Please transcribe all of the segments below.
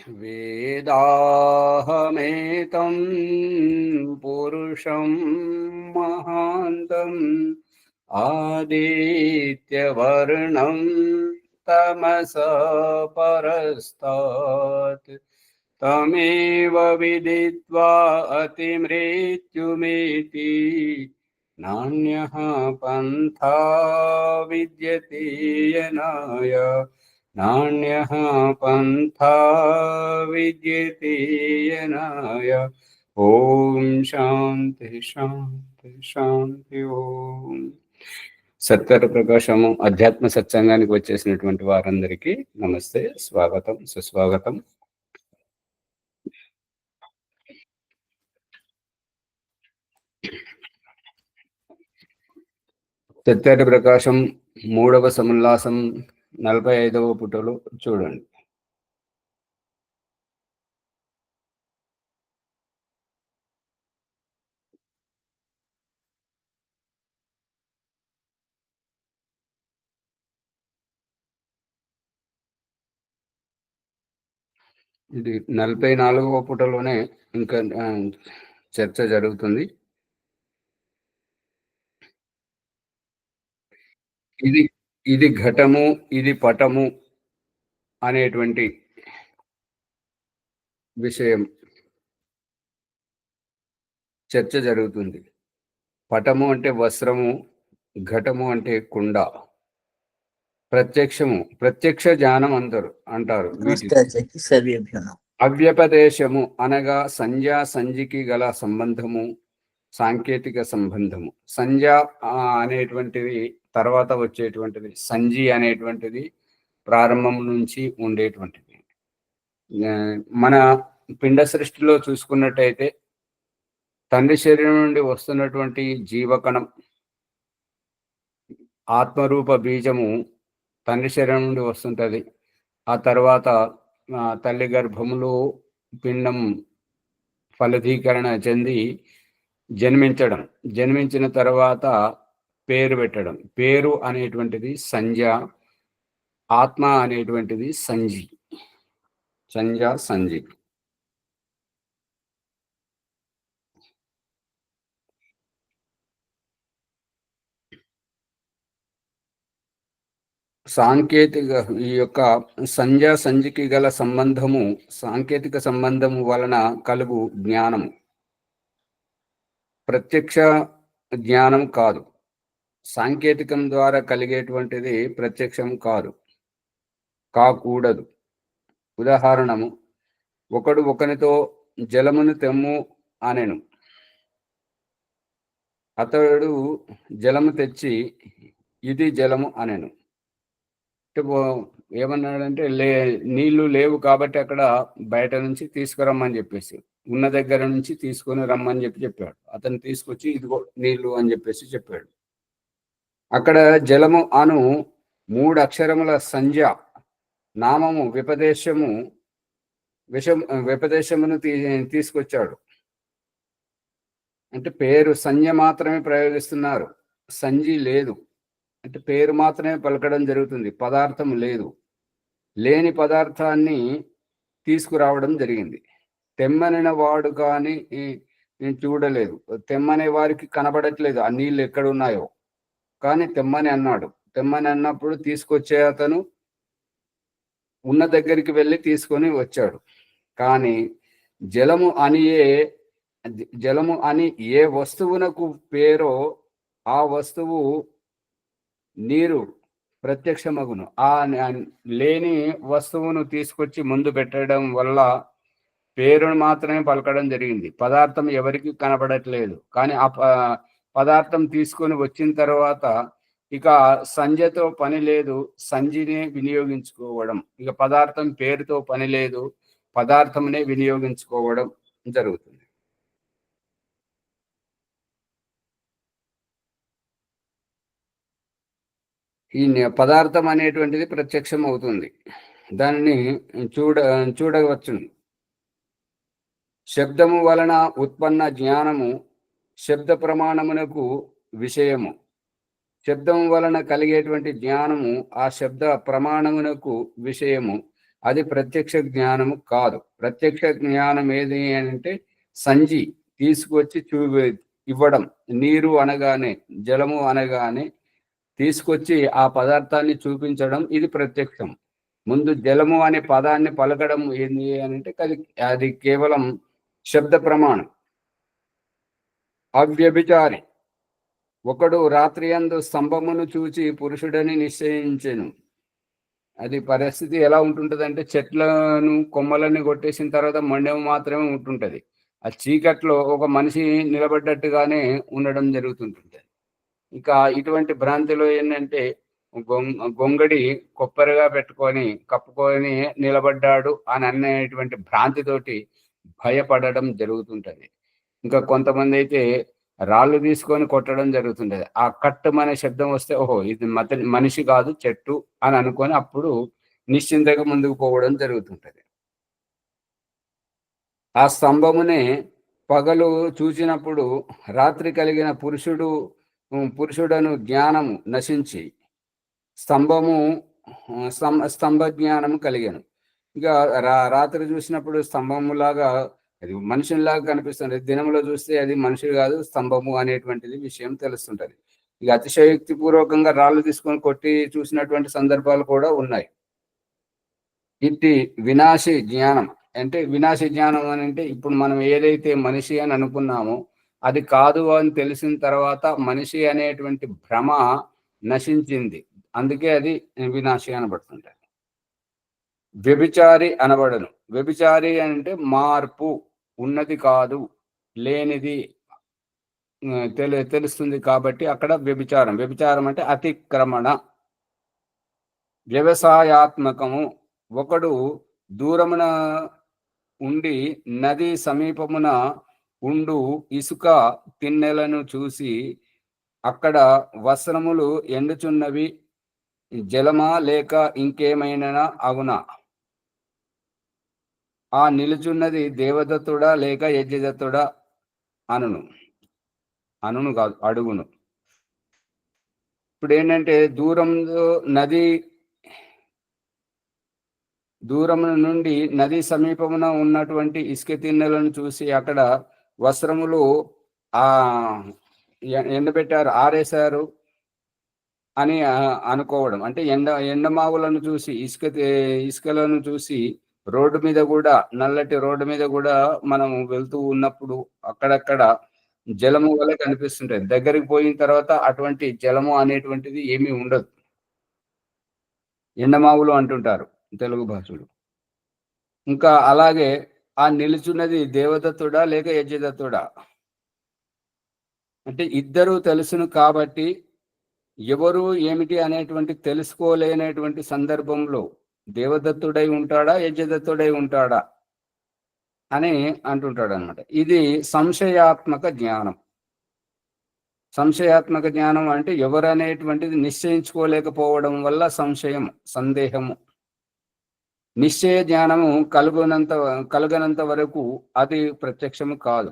वेदाहमेतं पुरुषं महान्तम् आदित्यवर्णं तमसः परस्तात् तमेव विदित्वा अतिमृत्युमेति नान्यः पन्था विद्यते यनाय नान्यः पन्था विद्यते यनाय। ఓం శాంతి శాంతి శాంతి ఓం. సత్కర ప్రకాశము అధ్యాత్మ సత్సంగానికి వచ్చేసినటువంటి వారందరికీ నమస్తే, స్వాగతం, సుస్వాగతం. సత్కర ప్రకాశం 3వ సముల్లాసం 45వ పుటలో చూడండి. ఇది 44వ పుటలోనే ఇంకా చర్చ జరుగుతుంది. ఇది ఘటము, ఇది పటము అనేటువంటి విషయం చర్చ జరుగుతుంది. పటము అంటే వస్త్రము, ఘటము అంటే కుండ. ప్రత్యక్ష జ్ఞానం అంటారు. అవ్యపదేశము అనగా సంజ్ఞా సంజికి గల సంబంధము, సాంకేతిక సంబంధము. సంజ్ఞ అనేటువంటిది తర్వాత వచ్చేటువంటిది, సంజి అనేటువంటిది ప్రారంభం నుంచి ఉండేటువంటిది. మన పిండ సృష్టిలో చూసుకున్నట్టయితే తండ్రి శరీరం నుండి వస్తున్నటువంటి జీవకణం, ఆత్మరూప బీజము తండ్రి శరీరం నుండి వస్తుంటుంది. ఆ తర్వాత తల్లి గర్భములో పిండం ఫలదీకరణ చెంది జన్మించిన తర్వాత పేరు పెట్టడం. పేరు అనేటువంటిది సంజ్ఞ, ఆత్మ అనేటువంటిది సంజి. సాంకేతిక ఈ యొక్క సంజికి గల సంబంధము, సాంకేతిక సంబంధము వలన కలుగు జ్ఞానము ప్రత్యక్ష జ్ఞానం కాదు. సాంకేతికం ద్వారా కలిగేటువంటిది ప్రత్యక్షం కాకూడదు. ఉదాహరణము, ఒకడు ఒకనితో జలమును తెమ్ము అనెను. అతడు జలము తెచ్చి ఇది జలము అనెను. ఏమన్నాడంటే, నీళ్లు లేవు కాబట్టి అక్కడ బయట నుంచి తీసుకురమ్మని చెప్పేసి, ఉన్న దగ్గర నుంచి తీసుకొని రమ్మని చెప్పాడు. అతను తీసుకొచ్చి ఇదిగో నీళ్లు అని చెప్పాడు. అక్కడ జలము అను 3 అక్షరముల సంజ్ఞ, నామము, విపదేశమును తీసుకొచ్చాడు. అంటే పేరు సంజ్ఞ మాత్రమే ప్రయోగిస్తున్నారు, సంజి లేదు. అంటే పేరు మాత్రమే పలకడం జరుగుతుంది, పదార్థం లేదు. లేని పదార్థాన్ని తీసుకురావడం జరిగింది. తెమ్మనిన వాడు కానీ నేను చూడలేదు, తెమ్మనే వారికి కనబడట్లేదు ఆ నీళ్ళు ఎక్కడున్నాయో, కానీ తెమ్మని అన్నాడు. తెమ్మని అన్నప్పుడు తీసుకొచ్చే అతను ఉన్న దగ్గరికి వెళ్ళి తీసుకొని వచ్చాడు. కానీ జలము అని ఏ వస్తువునకు పేరో ఆ వస్తువు నీరు ప్రత్యక్షమగును. ఆ లేని వస్తువును తీసుకొచ్చి ముందు పెట్టడం వల్ల పేరును మాత్రమే పలకడం జరిగింది. పదార్థం ఎవరికి కనబడట్లేదు. కానీ ఆ పదార్థం తీసుకొని వచ్చిన తర్వాత ఇక సంజ్ఞతో పని లేదు, సంజినే వినియోగించుకోవడం. ఇక పదార్థం పేరుతో పని లేదు, పదార్థంనే వినియోగించుకోవడం జరుగుతుంది. ఈ పదార్థం అనేటువంటిది ప్రత్యక్షం అవుతుంది, దానిని చూడవచ్చు. శబ్దము వలన ఉత్పన్న జ్ఞానము శబ్ద ప్రమాణమునకు విషయము. శబ్దము వలన కలిగేటువంటి జ్ఞానము ఆ శబ్ద ప్రమాణమునకు విషయము. అది ప్రత్యక్ష జ్ఞానము కాదు. ప్రత్యక్ష జ్ఞానం ఏది అంటే సంజి తీసుకొచ్చి ఇవ్వడం. నీరు అనగానే, జలము అనగానే తీసుకొచ్చి ఆ పదార్థాన్ని చూపించడం ఇది ప్రత్యక్షం. ముందు జలము అనే పదాన్ని పలకడం ఏంది అంటే అది కేవలం శబ్ద ప్రమాణం. అవ్యభిచారి ఒకడు రాత్రియందు స్తంభమును చూచి పురుషుడని నిశ్చయించెను. అది పరిస్థితి ఎలా ఉంటుంటదంటే చెట్లను, కొమ్మలని కొట్టేసిన తర్వాత మొండెం మాత్రమే ఉంటుంటది. ఆ చీకట్లో ఒక మనిషి నిలబడ్డట్టుగానే ఉండడం జరుగుతుంటుంది. ఇంకా ఇటువంటి భ్రాంతిలో ఏంటంటే గొంగడి కొప్పరిగా పెట్టుకొని కప్పుకొని నిలబడ్డాడు అని అనేటువంటి భ్రాంతితోటి భయపడడం జరుగుతుంటది. ఇంకా కొంతమంది అయితే రాళ్ళు తీసుకొని కొట్టడం జరుగుతుంటది. ఆ కట్టుమనే శబ్దం వస్తే ఓహో ఇది మనిషి కాదు చెట్టు అని అనుకొని అప్పుడు నిశ్చింతగా ముందుకు పోవడం జరుగుతుంటది. ఆ స్తంభమునే పగలు చూచినప్పుడు రాత్రి కలిగిన పురుషుడను జ్ఞానము నశించి స్తంభ జ్ఞానము కలిగాను. ఇక రాత్రి చూసినప్పుడు స్తంభములాగా అది మనుషుల్లాగా కనిపిస్తుంది. దినంలో చూస్తే అది మనిషి కాదు స్తంభము అనేటువంటిది విషయం తెలుస్తుంటది. ఇక అతిశయోక్తి పూర్వకంగా రాళ్ళు తీసుకొని కొట్టి చూసినటువంటి సందర్భాలు కూడా ఉన్నాయి. ఇట్టి వినాశి జ్ఞానం అంటే వినాశి జ్ఞానం అని అంటే ఇప్పుడు మనం ఏదైతే మనిషి అని అనుకున్నామో అది కాదు అని తెలిసిన తర్వాత మనిషి అనేటువంటి భ్రమ నశించింది. అందుకే అది వినాశి అనబడుతుంటది. వ్యభిచారి అనబడను. వ్యభిచారి అంటే మార్పు, ఉన్నది కాదు, లేనిది తెలుస్తుంది కాబట్టి అక్కడ వ్యభిచారం. వ్యభిచారం అంటే అతిక్రమణ. వ్యవసాయాత్మకము ఒకడు దూరమున ఉండి నది సమీపమున ఉండు ఇసుక తిన్నెలను చూసి అక్కడ వస్త్రములు ఎండుచున్నవి జలమా లేక ఇంకేమైనా అవునా, ఆ నిలుచున్నది దేవదత్తుడా లేక యజ్ఞదత్తుడా అనును అనును కాదు అడుగును. ఇప్పుడు ఏంటంటే దూరం నుండి నది సమీపమున ఉన్నటువంటి ఇసుక తిన్నెలను చూసి అక్కడ వస్త్రములు ఆ ఎండబెట్టారు, ఆరేశారు అని అనుకోవడం. అంటే ఎండమావులను చూసి ఇసుకలను చూసి రోడ్డు మీద కూడా నల్లటి రోడ్డు మీద కూడా మనం వెళ్తూ ఉన్నప్పుడు అక్కడక్కడ జలము వల్ల కనిపిస్తుంటది. దగ్గరికి పోయిన తర్వాత అటువంటి జలము అనేటువంటిది ఏమీ ఉండదు. ఎండమావులు అంటుంటారు తెలుగు భాషలో. ఇంకా అలాగే ఆ నిలుచున్నది దేవదత్తుడా లేక యజ్ఞదత్తుడా అంటే ఇద్దరు తెలుసును కాబట్టి ఎవరు ఏమిటి అనేటువంటి తెలుసుకోలేనటువంటి సందర్భంలో దేవదత్తుడై ఉంటాడా యజ్ఞదత్తుడై ఉంటాడా అని అంటుంటాడు అనమాట. ఇది సంశయాత్మక జ్ఞానం. సంశయాత్మక జ్ఞానం అంటే ఎవరనేటువంటిది నిశ్చయించుకోలేకపోవడం వల్ల సందేహము. నిశ్చయ జ్ఞానము కలుగనంత వరకు అది ప్రత్యక్షము కాదు.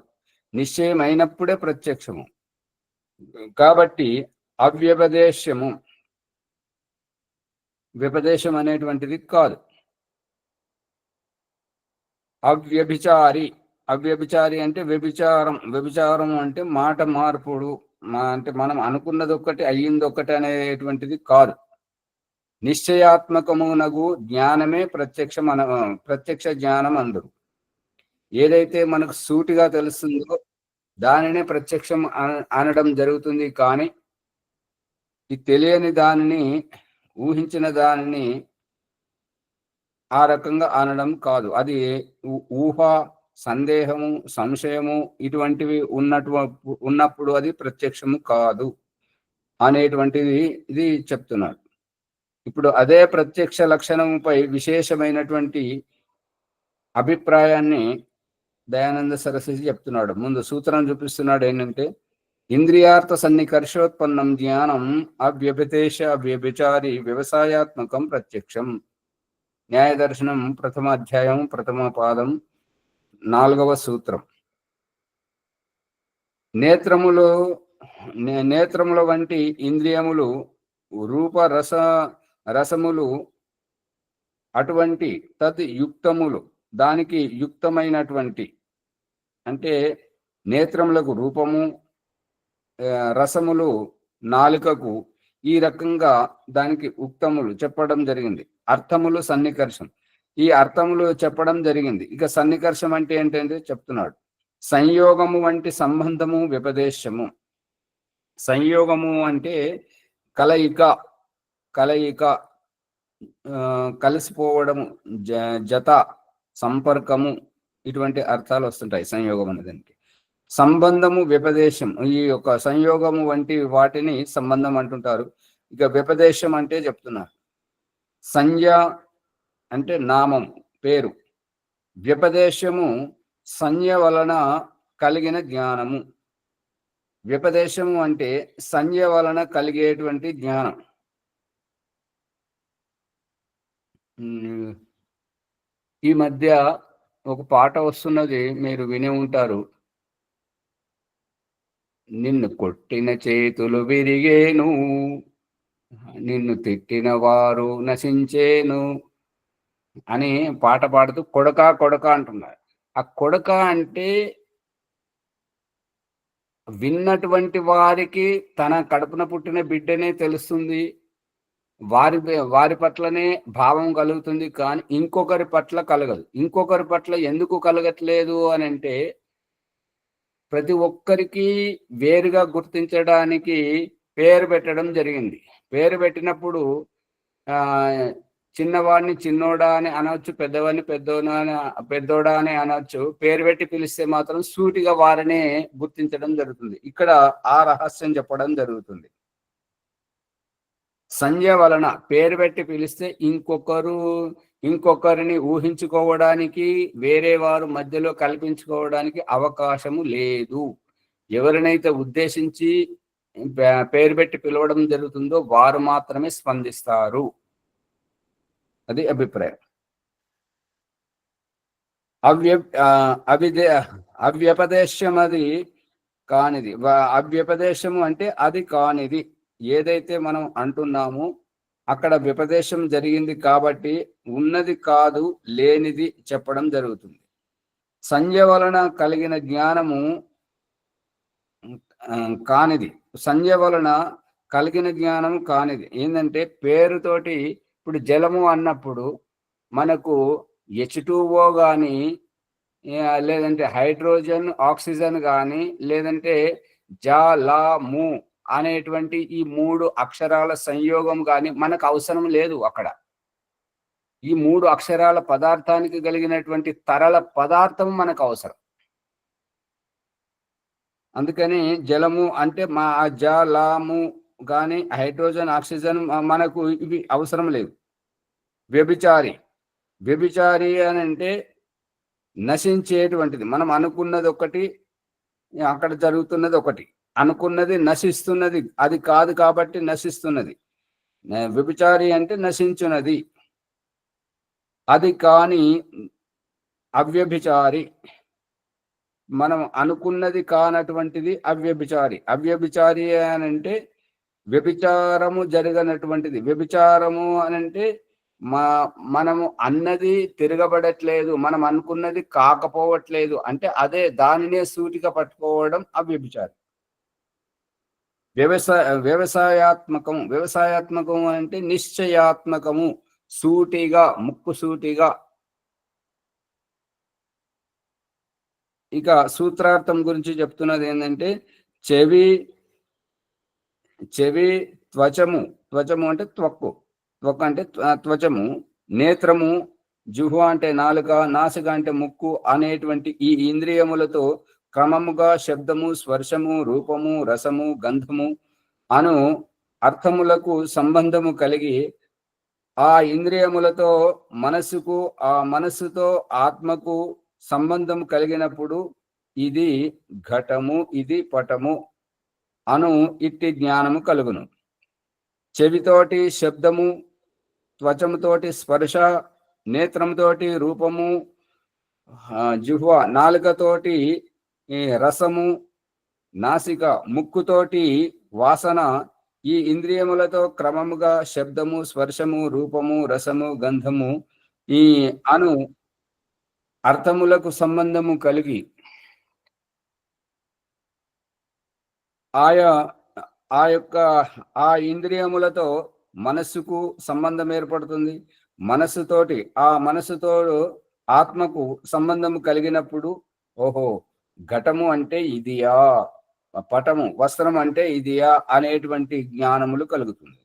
నిశ్చయం అయినప్పుడే ప్రత్యక్షము. కాబట్టి వ్యపదేశం అనేటువంటిది కాదు. అవ్యభిచారి అంటే వ్యభిచారం అంటే మాట మార్పుడు. అంటే మనం అనుకున్నది ఒక్కటి అయ్యింది ఒక్కటి అనేటువంటిది కాదు. నిశ్చయాత్మకమునగు జ్ఞానమే ప్రత్యక్ష జ్ఞానం అందరు. ఏదైతే మనకు సూటిగా తెలుస్తుందో దానినే ప్రత్యక్షం అనడం జరుగుతుంది. కానీ ఈ తెలియని దానిని, ఊహించిన దానిని ఆ రకంగా అనడం కాదు. అది ఊహ, సందేహము, సంశయము ఇటువంటివి ఉన్నప్పుడు అది ప్రత్యక్షము కాదు అనేటువంటిది ఇది చెప్తున్నాడు. ఇప్పుడు అదే ప్రత్యక్ష లక్షణముపై విశేషమైనటువంటి అభిప్రాయాన్ని దయానంద సరస్వతి చెప్తున్నాడు. ముందు సూత్రం చూపిస్తున్నాడు ఏంటంటే ఇంద్రియార్థ సన్నికర్షోత్పన్నం జ్ఞానం వ్యభిచారి వ్యవసాయాత్మకం ప్రత్యక్షం. న్యాయదర్శనం 1వ అధ్యాయం 1వ పాదం 4వ సూత్రం. నేత్రముల వంటి ఇంద్రియములు రూప రసములు అటువంటి తద్ యుక్తములు, దానికి యుక్తమైనటువంటి, అంటే నేత్రములకు రూపము, రసములు నాలుకకు, ఈ రకంగా దానికి ఉక్తములు చెప్పడం జరిగింది. అర్థములు సన్నికర్షం, ఈ అర్థములు చెప్పడం జరిగింది. ఇక సన్నికర్షం అంటే ఏంటంటే చెప్తున్నాడు. సంయోగము వంటి సంబంధము వ్యపదేశము. సంయోగము అంటే కలయిక, కలయిక, కలిసిపోవడము, జత, సంపర్కము, ఇటువంటి అర్థాలు వస్తుంటాయి సంయోగం అనేదానికి. సంబంధము వ్యపదేశం, ఈ యొక్క సంయోగము వంటి వాటిని సంబంధం అంటుంటారు. ఇక వ్యపదేశం అంటే చెప్తున్నారు. సంజ్ఞ అంటే నామం, పేరు. వ్యపదేశము సంజ్ఞ వలన కలిగిన జ్ఞానము. వ్యపదేశము అంటే సంజ్ఞ వలన కలిగేటువంటి జ్ఞానం. ఈ మధ్య ఒక పాట వస్తున్నది, మీరు వినే ఉంటారు. నిన్ను కొట్టిన చేతులు విరిగేను, నిన్ను తిట్టిన వారు నశించేను అని పాట పాడుతూ కొడక కొడక అంటున్నారు. ఆ కొడక అంటే విన్నటువంటి వారికి తన కడుపున పుట్టిన బిడ్డనే తెలుస్తుంది, వారి పట్లనే భావం కలుగుతుంది, కానీ ఇంకొకరి పట్ల కలగదు. ఇంకొకరి పట్ల ఎందుకు కలగట్లేదు అని అంటే, ప్రతి ఒక్కరికి వేరుగా గుర్తించడానికి పేరు పెట్టడం జరిగింది. పేరు పెట్టినప్పుడు చిన్నవాడిని చిన్నోడా అని అనవచ్చు, పెద్దవాడిని పెద్దోడా అని అనవచ్చు. పేరు పెట్టి పిలిస్తే మాత్రం సూటిగా వారినే గుర్తించడం జరుగుతుంది. ఇక్కడ ఆ రహస్యం చెప్పడం జరుగుతుంది. సంజ్ఞ వలన, పేరు పెట్టి పిలిస్తే ఇంకొకరిని ఊహించుకోవడానికి, వేరే వారు మధ్యలో కల్పించుకోవడానికి అవకాశము లేదు. ఎవరినైతే ఉద్దేశించి పేరు పెట్టి పిలవడం జరుగుతుందో వారు మాత్రమే స్పందిస్తారు. అది అభిప్రాయం. అవ్యపదేశం అది కానిది. అవ్యపదేశము అంటే అది కానిది. ఏదైతే మనం అంటున్నామో అక్కడ వ్యపదేశం జరిగింది కాబట్టి ఉన్నది కాదు, లేనిది చెప్పడం జరుగుతుంది. సంజ్ఞ వలన కలిగిన జ్ఞానము కానిది. సంజ్ఞ వలన కలిగిన జ్ఞానం కానిది ఏంటంటే, పేరుతోటి ఇప్పుడు జలము అన్నప్పుడు మనకు H2O కానీ, లేదంటే హైడ్రోజన్, ఆక్సిజన్ కానీ, లేదంటే జలము అనేటువంటి ఈ 3 అక్షరాల సంయోగం కానీ మనకు అవసరం లేదు. అక్కడ ఈ 3 అక్షరాల పదార్థానికి కలిగినటువంటి తరల పదార్థం మనకు అవసరం. అందుకని జలము అంటే జలము కానీ, హైడ్రోజన్, ఆక్సిజన్ మనకు ఇవి అవసరం లేదు. వ్యభిచారి, వ్యభిచారి అని అంటే నశించేటువంటిది. మనం అనుకున్నది ఒకటి, అక్కడ జరుగుతున్నది ఒకటి. అనుకున్నది నశిస్తున్నది, అది కాదు కాబట్టి నశిస్తున్నది. వ్యభిచారి అంటే నశించున్నది. అది కాని అవ్యభిచారి, మనం అనుకున్నది కానటువంటిది అవ్యభిచారి. అవ్యభిచారి అని అంటే వ్యభిచారము జరగనటువంటిది. వ్యభిచారము అని అంటే మనము అన్నది తిరగబడట్లేదు, మనం అనుకున్నది కాకపోవట్లేదు అంటే అదే దానినే సూటిగా పట్టుకోవడం అవ్యభిచారి. వ్యవసాయాత్మకము, వ్యవసాయాత్మకము అంటే నిశ్చయాత్మకము, సూటిగా, ముక్కు సూటిగా. ఇక సూత్రార్థం గురించి చెప్తున్నది ఏంటంటే, చెవి త్వచము, త్వచము అంటే త్వక్కు, త్వక్ అంటే త్వచము, నేత్రము, జుహ్వ అంటే నాలుక, నాసిక అంటే ముక్కు అనేటువంటి ఈ ఇంద్రియములతో క్రమముగా శబ్దము, స్పర్శము, రూపము, రసము, గంధము అను అర్థములకు సంబంధము కలిగి ఆ ఇంద్రియములతో మనసుకు, ఆ మనస్సుతో ఆత్మకు సంబంధం కలిగినప్పుడు ఇది ఘటము, ఇది పటము అను ఇట్టి జ్ఞానము కలుగును. చెవితోటి శబ్దము, త్వచముతోటి స్పర్శ, నేత్రముతోటి రూపము, జిహ్వ నాలుకతోటి రసము, నాసిక ముక్కుతోటి వాసన, ఈ ఇంద్రియములతో క్రమముగా శబ్దము, స్పర్శము, రూపము, రసము, గంధము ఈ అను అర్థములకు సంబంధము కలిగి ఆయా ఆ యొక్క ఆ ఇంద్రియములతో మనస్సుకు సంబంధం ఏర్పడుతుంది. మనస్సుతోటి ఆ మనస్సుతోడు ఆత్మకు సంబంధం కలిగినప్పుడు ఓహో! ఘటము అంటే ఇదియా? పటము, వస్త్రం అంటే ఇదియా? అనేటువంటి జ్ఞానములు కలుగుతుంది.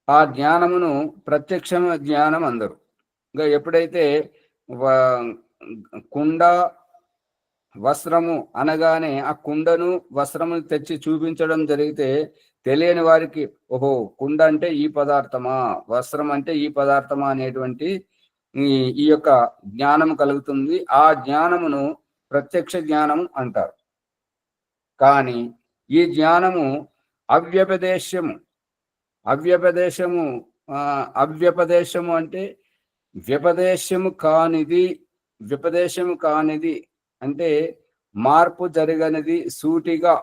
ఆ జ్ఞానమును ప్రత్యక్ష జ్ఞానం అందరు. ఇంక ఎప్పుడైతే వ కుండ, వస్త్రము అనగానే ఆ కుండను, వస్త్రమును తెచ్చి చూపించడం జరిగితే తెలియని వారికి ఓహో! కుండ అంటే ఈ పదార్థమా? వస్త్రం అంటే ఈ పదార్థమా? అనేటువంటి ఈ ఈ యొక్క జ్ఞానం కలుగుతుంది. ఆ జ్ఞానమును ప్రత్యక్ష జ్ఞానం అంటారు. కానీ ఈ జ్ఞానము అవ్యపదేశ్యము, అవ్యపదేశము అవ్యపదేశము అంటే వ్యపదేశము కానిది, వ్యపదేశము కానిది అంటే మార్పు జరగనిది, సూటిగా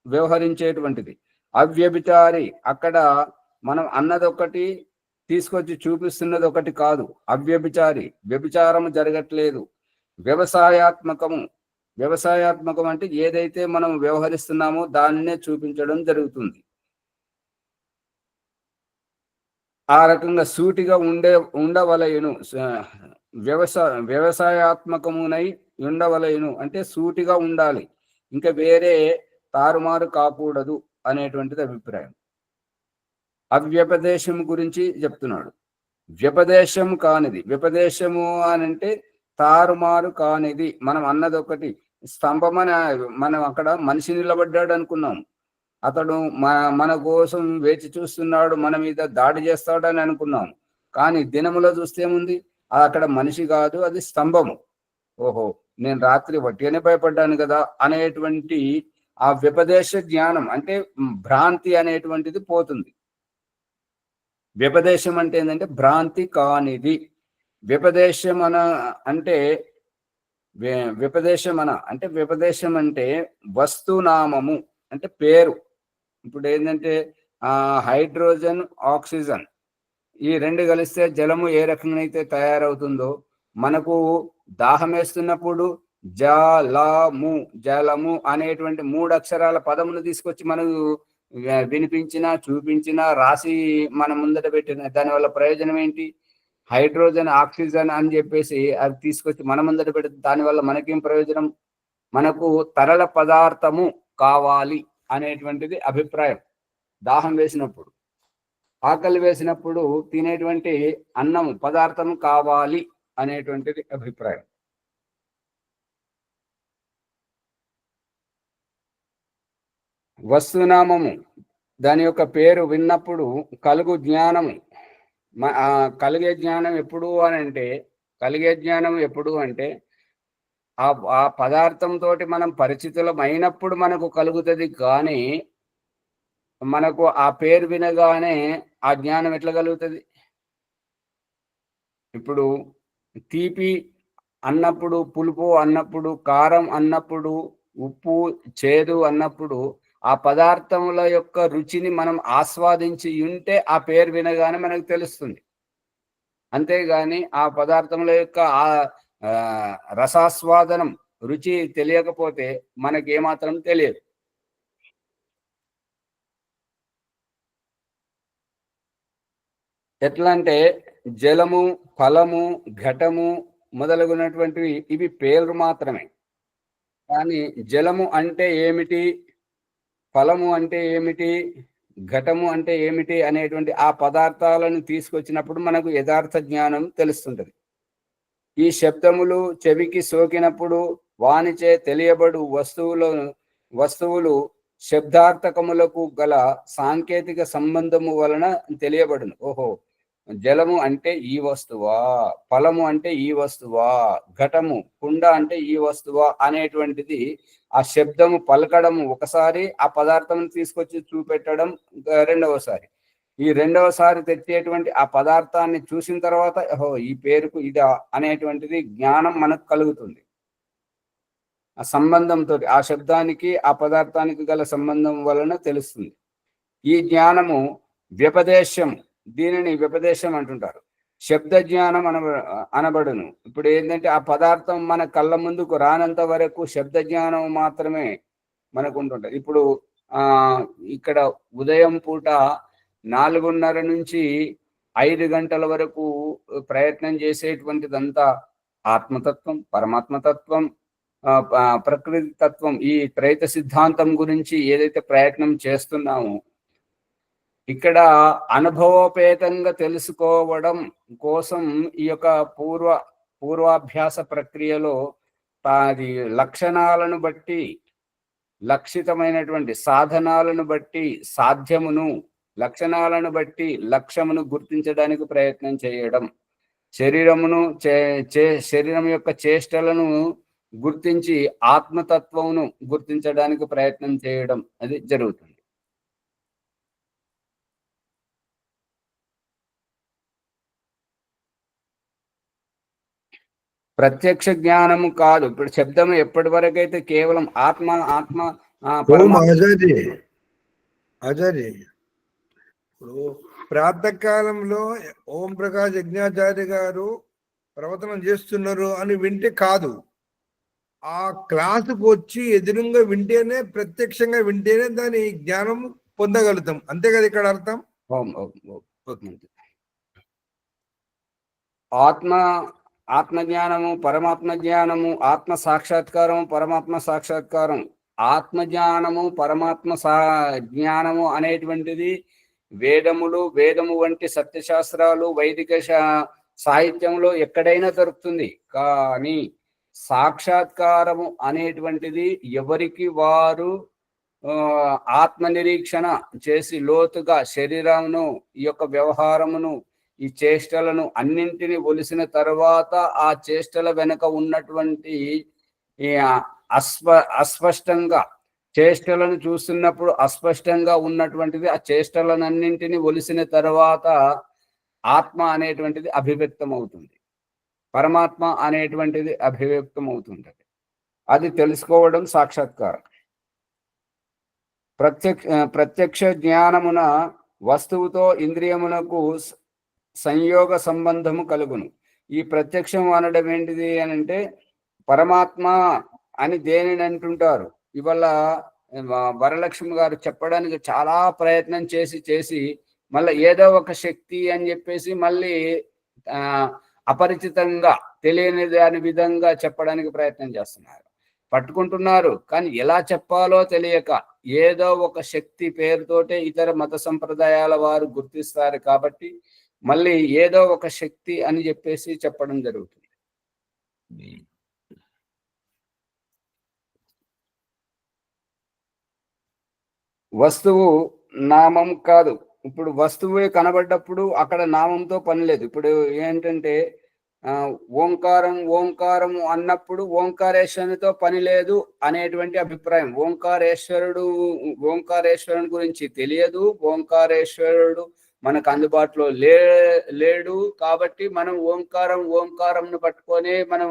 వ్యవహరించేటువంటిది. అవ్యభిచారి అక్కడ మనం అన్నదొకటి, తీసుకొచ్చి చూపిస్తున్నది ఒకటి కాదు. అవ్యభిచారి, వ్యభిచారము జరగట్లేదు. వ్యవసాయాత్మకము, వ్యవసాయాత్మకం అంటే ఏదైతే మనం వ్యవహరిస్తున్నామో దానినే చూపించడం జరుగుతుంది. ఆ రకంగా సూటిగా ఉండవలయును. వ్యవసాయాత్మకమునై ఉండవలయును అంటే సూటిగా ఉండాలి. ఇంకా వేరే తారుమారు కాకూడదు అనేటువంటిది అభిప్రాయం. అవ్యపదేశం గురించి చెప్తున్నాడు. వ్యపదేశము కానిది. వ్యపదేశము అనంటే తారుమారు కానిది. మనం అన్నదొకటి. స్తంభమని మనం అక్కడ మనిషి నిలబడ్డాడు అనుకున్నాం. అతడు మన కోసం వేచి చూస్తున్నాడు, మన మీద దాడి చేస్తాడని అనుకున్నాం. కానీ దినములో చూస్తే ఏముంది? అక్కడ మనిషి కాదు, అది స్తంభము. ఓహో! నేను రాత్రి వట్టిగానే భయపడ్డాను కదా! అనేటువంటి ఆ వ్యపదేశ జ్ఞానం అంటే భ్రాంతి అనేటువంటిది పోతుంది. వ్యపదేశం అంటే ఏంటంటే భ్రాంతి కానిది. వ్యపదేశమన అంటే వ్యపదేశమన అంటే వ్యపదేశం అంటే వస్తునామము అంటే పేరు. ఇప్పుడు ఏంటంటే హైడ్రోజన్, ఆక్సిజన్ ఈ 2 కలిస్తే జలము ఏ రకంగా అయితే తయారవుతుందో, మనకు దాహం వేస్తున్నప్పుడు జలము, జలము అనేటువంటి 3 అక్షరాల పదమును తీసుకొచ్చి మనకు వినిపించినా, చూపించినా, రాసి మన ముందట పెట్టిన దానివల్ల ప్రయోజనం ఏంటి? హైడ్రోజన్, ఆక్సిజన్ అని చెప్పేసి అది తీసుకొచ్చి మన ముందట పెడితే దానివల్ల మనకేం ప్రయోజనం? మనకు తరల పదార్థము కావాలి అనేటువంటిది అభిప్రాయం. దాహం వేసినప్పుడు, ఆకలి వేసినప్పుడు తినేటువంటి అన్నం పదార్థం కావాలి అనేటువంటిది అభిప్రాయం. వస్తునామము దాని యొక్క పేరు విన్నప్పుడు కలుగు జ్ఞానము. కలిగే జ్ఞానం ఎప్పుడు అనంటే, కలిగే జ్ఞానం ఎప్పుడు అంటే ఆ పదార్థంతో మనం పరిచితులమైనప్పుడు మనకు కలుగుతుంది కానీ, మనకు ఆ పేరు వినగానే ఆ జ్ఞానం ఎట్లా కలుగుతుంది? ఇప్పుడు తీపి అన్నప్పుడు, పులుపు అన్నప్పుడు, కారం అన్నప్పుడు, ఉప్పు, చేదు అన్నప్పుడు ఆ పదార్థముల యొక్క రుచిని మనం ఆస్వాదించి ఉంటే ఆ పేరు వినగానే మనకు తెలుస్తుంది. అంతేగాని ఆ పదార్థముల యొక్క రసాస్వాదనం, రుచి తెలియకపోతే మనకేమాత్రం తెలియదు. ఎట్లా అంటే జలము, ఫలము, ఘటము మొదలగునటువంటివి ఇవి పేర్లు మాత్రమే. కానీ జలము అంటే ఏమిటి? ఫలము అంటే ఏమిటి? ఘటము అంటే ఏమిటి? అనేటువంటి ఆ పదార్థాలను తీసుకొచ్చినప్పుడు మనకు యథార్థ జ్ఞానం తెలుస్తుంటది. ఈ శబ్దములు చెవికి సోకినప్పుడు వానిచే తెలియబడు వస్తువులు శబ్దార్థకములకు గల సాంకేతిక సంబంధము వలన తెలియబడును. ఓహో! జలము అంటే ఈ వస్తువా? ఫలము అంటే ఈ వస్తువా? ఘటము, కుండ అంటే ఈ వస్తువా? అనేటువంటిది ఆ శబ్దము పలకడము ఒకసారి, ఆ పదార్థం తీసుకొచ్చి చూపెట్టడం రెండవసారి. ఈ రెండవసారి తెచ్చేటువంటి ఆ పదార్థాన్ని చూసిన తర్వాత ఓహో! ఈ పేరుకు ఇదా అనేటువంటిది జ్ఞానం మనకు కలుగుతుంది. ఆ సంబంధంతోటి ఆ శబ్దానికి, ఆ పదార్థానికి గల సంబంధం వలన తెలుస్తుంది. ఈ జ్ఞానము వ్యపదేశం. దీనిని వ్యపదేశం అంటుంటారు. శబ్ద జ్ఞానం అనబడును. ఇప్పుడు ఏంటంటే ఆ పదార్థం మన కళ్ళ ముందుకు రానంత వరకు శబ్ద జ్ఞానం మాత్రమే మనకు ఉంటుంటది. ఇప్పుడు ఇక్కడ ఉదయం పూట 4:30 నుంచి 5 గంటల వరకు ప్రయత్నం చేసేటువంటిదంతా ఆత్మతత్వం, పరమాత్మతత్వం, ప్రకృతి తత్వం, ఈ త్రైత సిద్ధాంతం గురించి ఏదైతే ప్రయత్నం చేస్తున్నామో ఇక్కడ అనుభవోపేతంగా తెలుసుకోవడం కోసం ఈ యొక్క పూర్వాభ్యాస ప్రక్రియలో అది లక్షణాలను బట్టి, లక్షితమైనటువంటి సాధనాలను బట్టి సాధ్యమును, లక్షణాలను బట్టి లక్ష్యమును గుర్తించడానికి ప్రయత్నం చేయడం, శరీరం యొక్క చేష్టలను గుర్తించి ఆత్మతత్వమును గుర్తించడానికి ప్రయత్నం చేయడం అది జరుగుతుంది. ప్రత్యక్ష జ్ఞానము కాదు. ఇప్పుడు శబ్దము ఎప్పటి వరకు అయితే కేవలం ఆత్మ ఆచార్య ఇప్పుడు ప్రాతకాలంలో ఓం ప్రకాష్ యజ్ఞాచార్య గారు ప్రవచనం చేస్తున్నారు అని వింటే కాదు, ఆ క్లాసుకు వచ్చి ఎదురుగా వింటేనే, ప్రత్యక్షంగా వింటేనే దాని జ్ఞానం పొందగలుగుతాం. అంతే కదా ఇక్కడ అర్థం. ఆత్మజ్ఞానము, పరమాత్మ జ్ఞానము, ఆత్మ సాక్షాత్కారం, పరమాత్మ సాక్షాత్కారం, ఆత్మజ్ఞానము, పరమాత్మ జ్ఞానము అనేటువంటిది వేదము వంటి సత్యశాస్త్రాలు, వైదిక సాహిత్యంలో ఎక్కడైనా దొరుకుతుంది. కానీ సాక్షాత్కారము అనేటువంటిది ఎవరికి వారు ఆత్మ నిరీక్షణ చేసి లోతుగా శరీరమును, ఈ యొక్క వ్యవహారమును, ఈ చేష్టలను అన్నింటినీ ఒలిసిన తర్వాత ఆ చేష్టల వెనుక ఉన్నటువంటి అస్పష్టంగా చేష్టలను చూస్తున్నప్పుడు అస్పష్టంగా ఉన్నటువంటిది ఆ చేష్టలనన్నింటినీ ఒలిసిన తర్వాత ఆత్మ అనేటువంటిది అభివ్యక్తం అవుతుంది, పరమాత్మ అనేటువంటిది అభివ్యక్తం అవుతుంటది. అది తెలుసుకోవడం సాక్షాత్కారం. ప్రత్యక్ష జ్ఞానమున వస్తువుతో ఇంద్రియమునకు సంయోగ సంబంధము కలుగును. ఈ ప్రత్యక్షం అనడం ఏంటిది అని అంటే పరమాత్మ అని దేనిని అంటుంటారు. ఇవాళ వరలక్ష్మి గారు చెప్పడానికి చాలా ప్రయత్నం చేసి మళ్ళీ ఏదో ఒక శక్తి అని చెప్పేసి మళ్ళీ అపరిచితంగా తెలియని దాని విధంగా చెప్పడానికి ప్రయత్నం చేస్తున్నారు, పట్టుకుంటున్నారు. కానీ ఎలా చెప్పాలో తెలియక ఏదో ఒక శక్తి పేరుతోటే ఇతర మత సంప్రదాయాల వారు గుర్తిస్తారు కాబట్టి మళ్ళీ ఏదో ఒక శక్తి అని చెప్పేసి చెప్పడం జరుగుతుంది. వస్తువు నామం కాదు. ఇప్పుడు వస్తువే కనబడ్డప్పుడు అక్కడ నామంతో పని లేదు. ఇప్పుడు ఏంటంటే ఓంకారము అన్నప్పుడు ఓంకారేశ్వరునితో పని లేదు అనేటువంటి అభిప్రాయం. ఓంకారేశ్వరుని గురించి తెలియదు, ఓంకారేశ్వరుడు మనకు అందుబాటులో లేడు కాబట్టి మనం ఓంకారంను పట్టుకొని మనం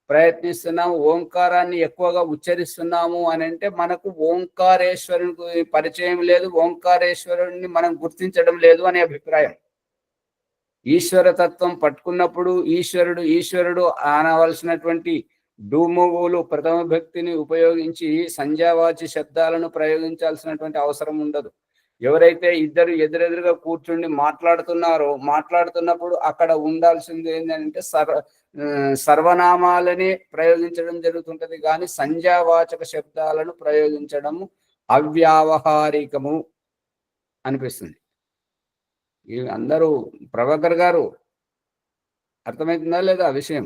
ప్రయత్నిస్తున్నాము, ఓంకారాన్ని ఎక్కువగా ఉచ్చరిస్తున్నాము అని అంటే మనకు ఓంకారేశ్వరునికి పరిచయం లేదు, ఓంకారేశ్వరుని మనం గుర్తించడం లేదు అనే అభిప్రాయం. ఈశ్వరతత్వం పట్టుకున్నప్పుడు ఈశ్వరుడు అనవలసినటువంటి డూమువులు ప్రథమ భక్తిని ఉపయోగించి సంధ్యావాచి శబ్దాలను ప్రయోగించాల్సినటువంటి అవసరం ఉండదు. ఎవరైతే ఇద్దరు ఎదురెదురుగా కూర్చుండి మాట్లాడుతున్నప్పుడు అక్కడ ఉండాల్సింది ఏంటంటే సర్వనామాలని ప్రయోగించడం జరుగుతుంటది, కానీ సంధ్యావాచక శబ్దాలను ప్రయోగించడము అవ్యావహారికము అనిపిస్తుంది. ఇవి అందరూ ప్రభాకర్ గారు అర్థమవుతుందా లేదా ఆ విషయం?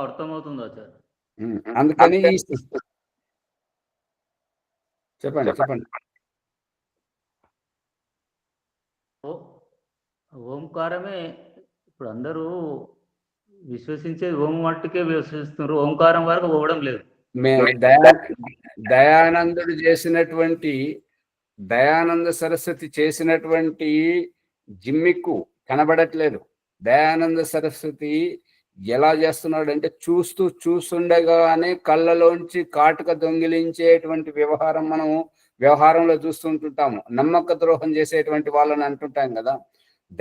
అర్థమవుతుందా సార్? అందుకని చెప్పండి. ఓంకారమే ఇప్పుడు అందరూ విశ్వసించేది ఓం మట్టుకే విశ్వసిస్తున్నారు, ఓంకారం వరకు పోవడం లేదు. దయానంద సరస్వతి చేసినటువంటి జిమ్మిక్కు కనబడట్లేదు. దయానంద సరస్వతి ఎలా చేస్తున్నాడు అంటే చూస్తుండగానే కళ్ళలోంచి కాటుక దొంగిలించేటువంటి వ్యవహారం మనం వ్యవహారంలో చూస్తుంటుంటాము. నమ్మక ద్రోహం చేసేటువంటి వాళ్ళని అంటుంటాం కదా.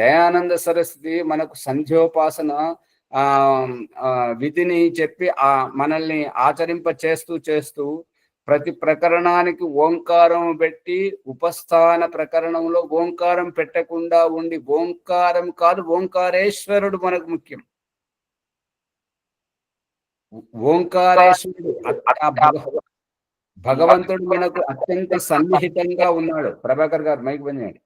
దయానంద సరస్వతి మనకు సంధ్యోపాసన విధిని చెప్పి మనల్ని ఆచరింప చేస్తూ ప్రతి ప్రకరణానికి ఓంకారం పెట్టి, ఉపస్థాన ప్రకరణంలో ఓంకారం పెట్టకుండా ఉండి, ఓంకారం కాదు ఓంకారేశ్వరుడు మనకు ముఖ్యం. ఓంకారేశ్వరుడు భగవంతుడు మనకు అత్యంత సన్నిహితంగా ఉన్నాడు. ప్రభాకర్ గారు మైక్ బంద్ చేయండి.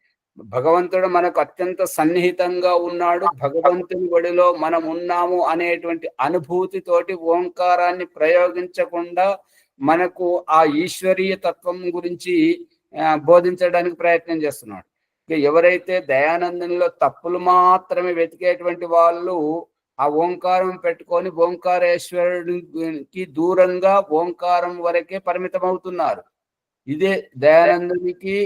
భగవంతుడు మనకు అత్యంత సన్నిహితంగా ఉన్నాడు. భగవంతుని ఒడిలో మనం ఉన్నాము అనేటువంటి అనుభూతితోటి ఓంకారాన్ని ప్రయోగించకుండా మనకు ఆ ఈశ్వరీయ తత్వం గురించి బోధించడానికి ప్రయత్నం చేస్తున్నాడు. ఎవరైతే దయానందంలో తప్పులు మాత్రమే వెతికేటువంటి వాళ్ళు ఆ ఓంకారం పెట్టుకొని ఓంకారేశ్వరుడికి దూరంగా ఓంకారం వరకే పరిమితం అవుతున్నారు. ఇదే దయానందునికి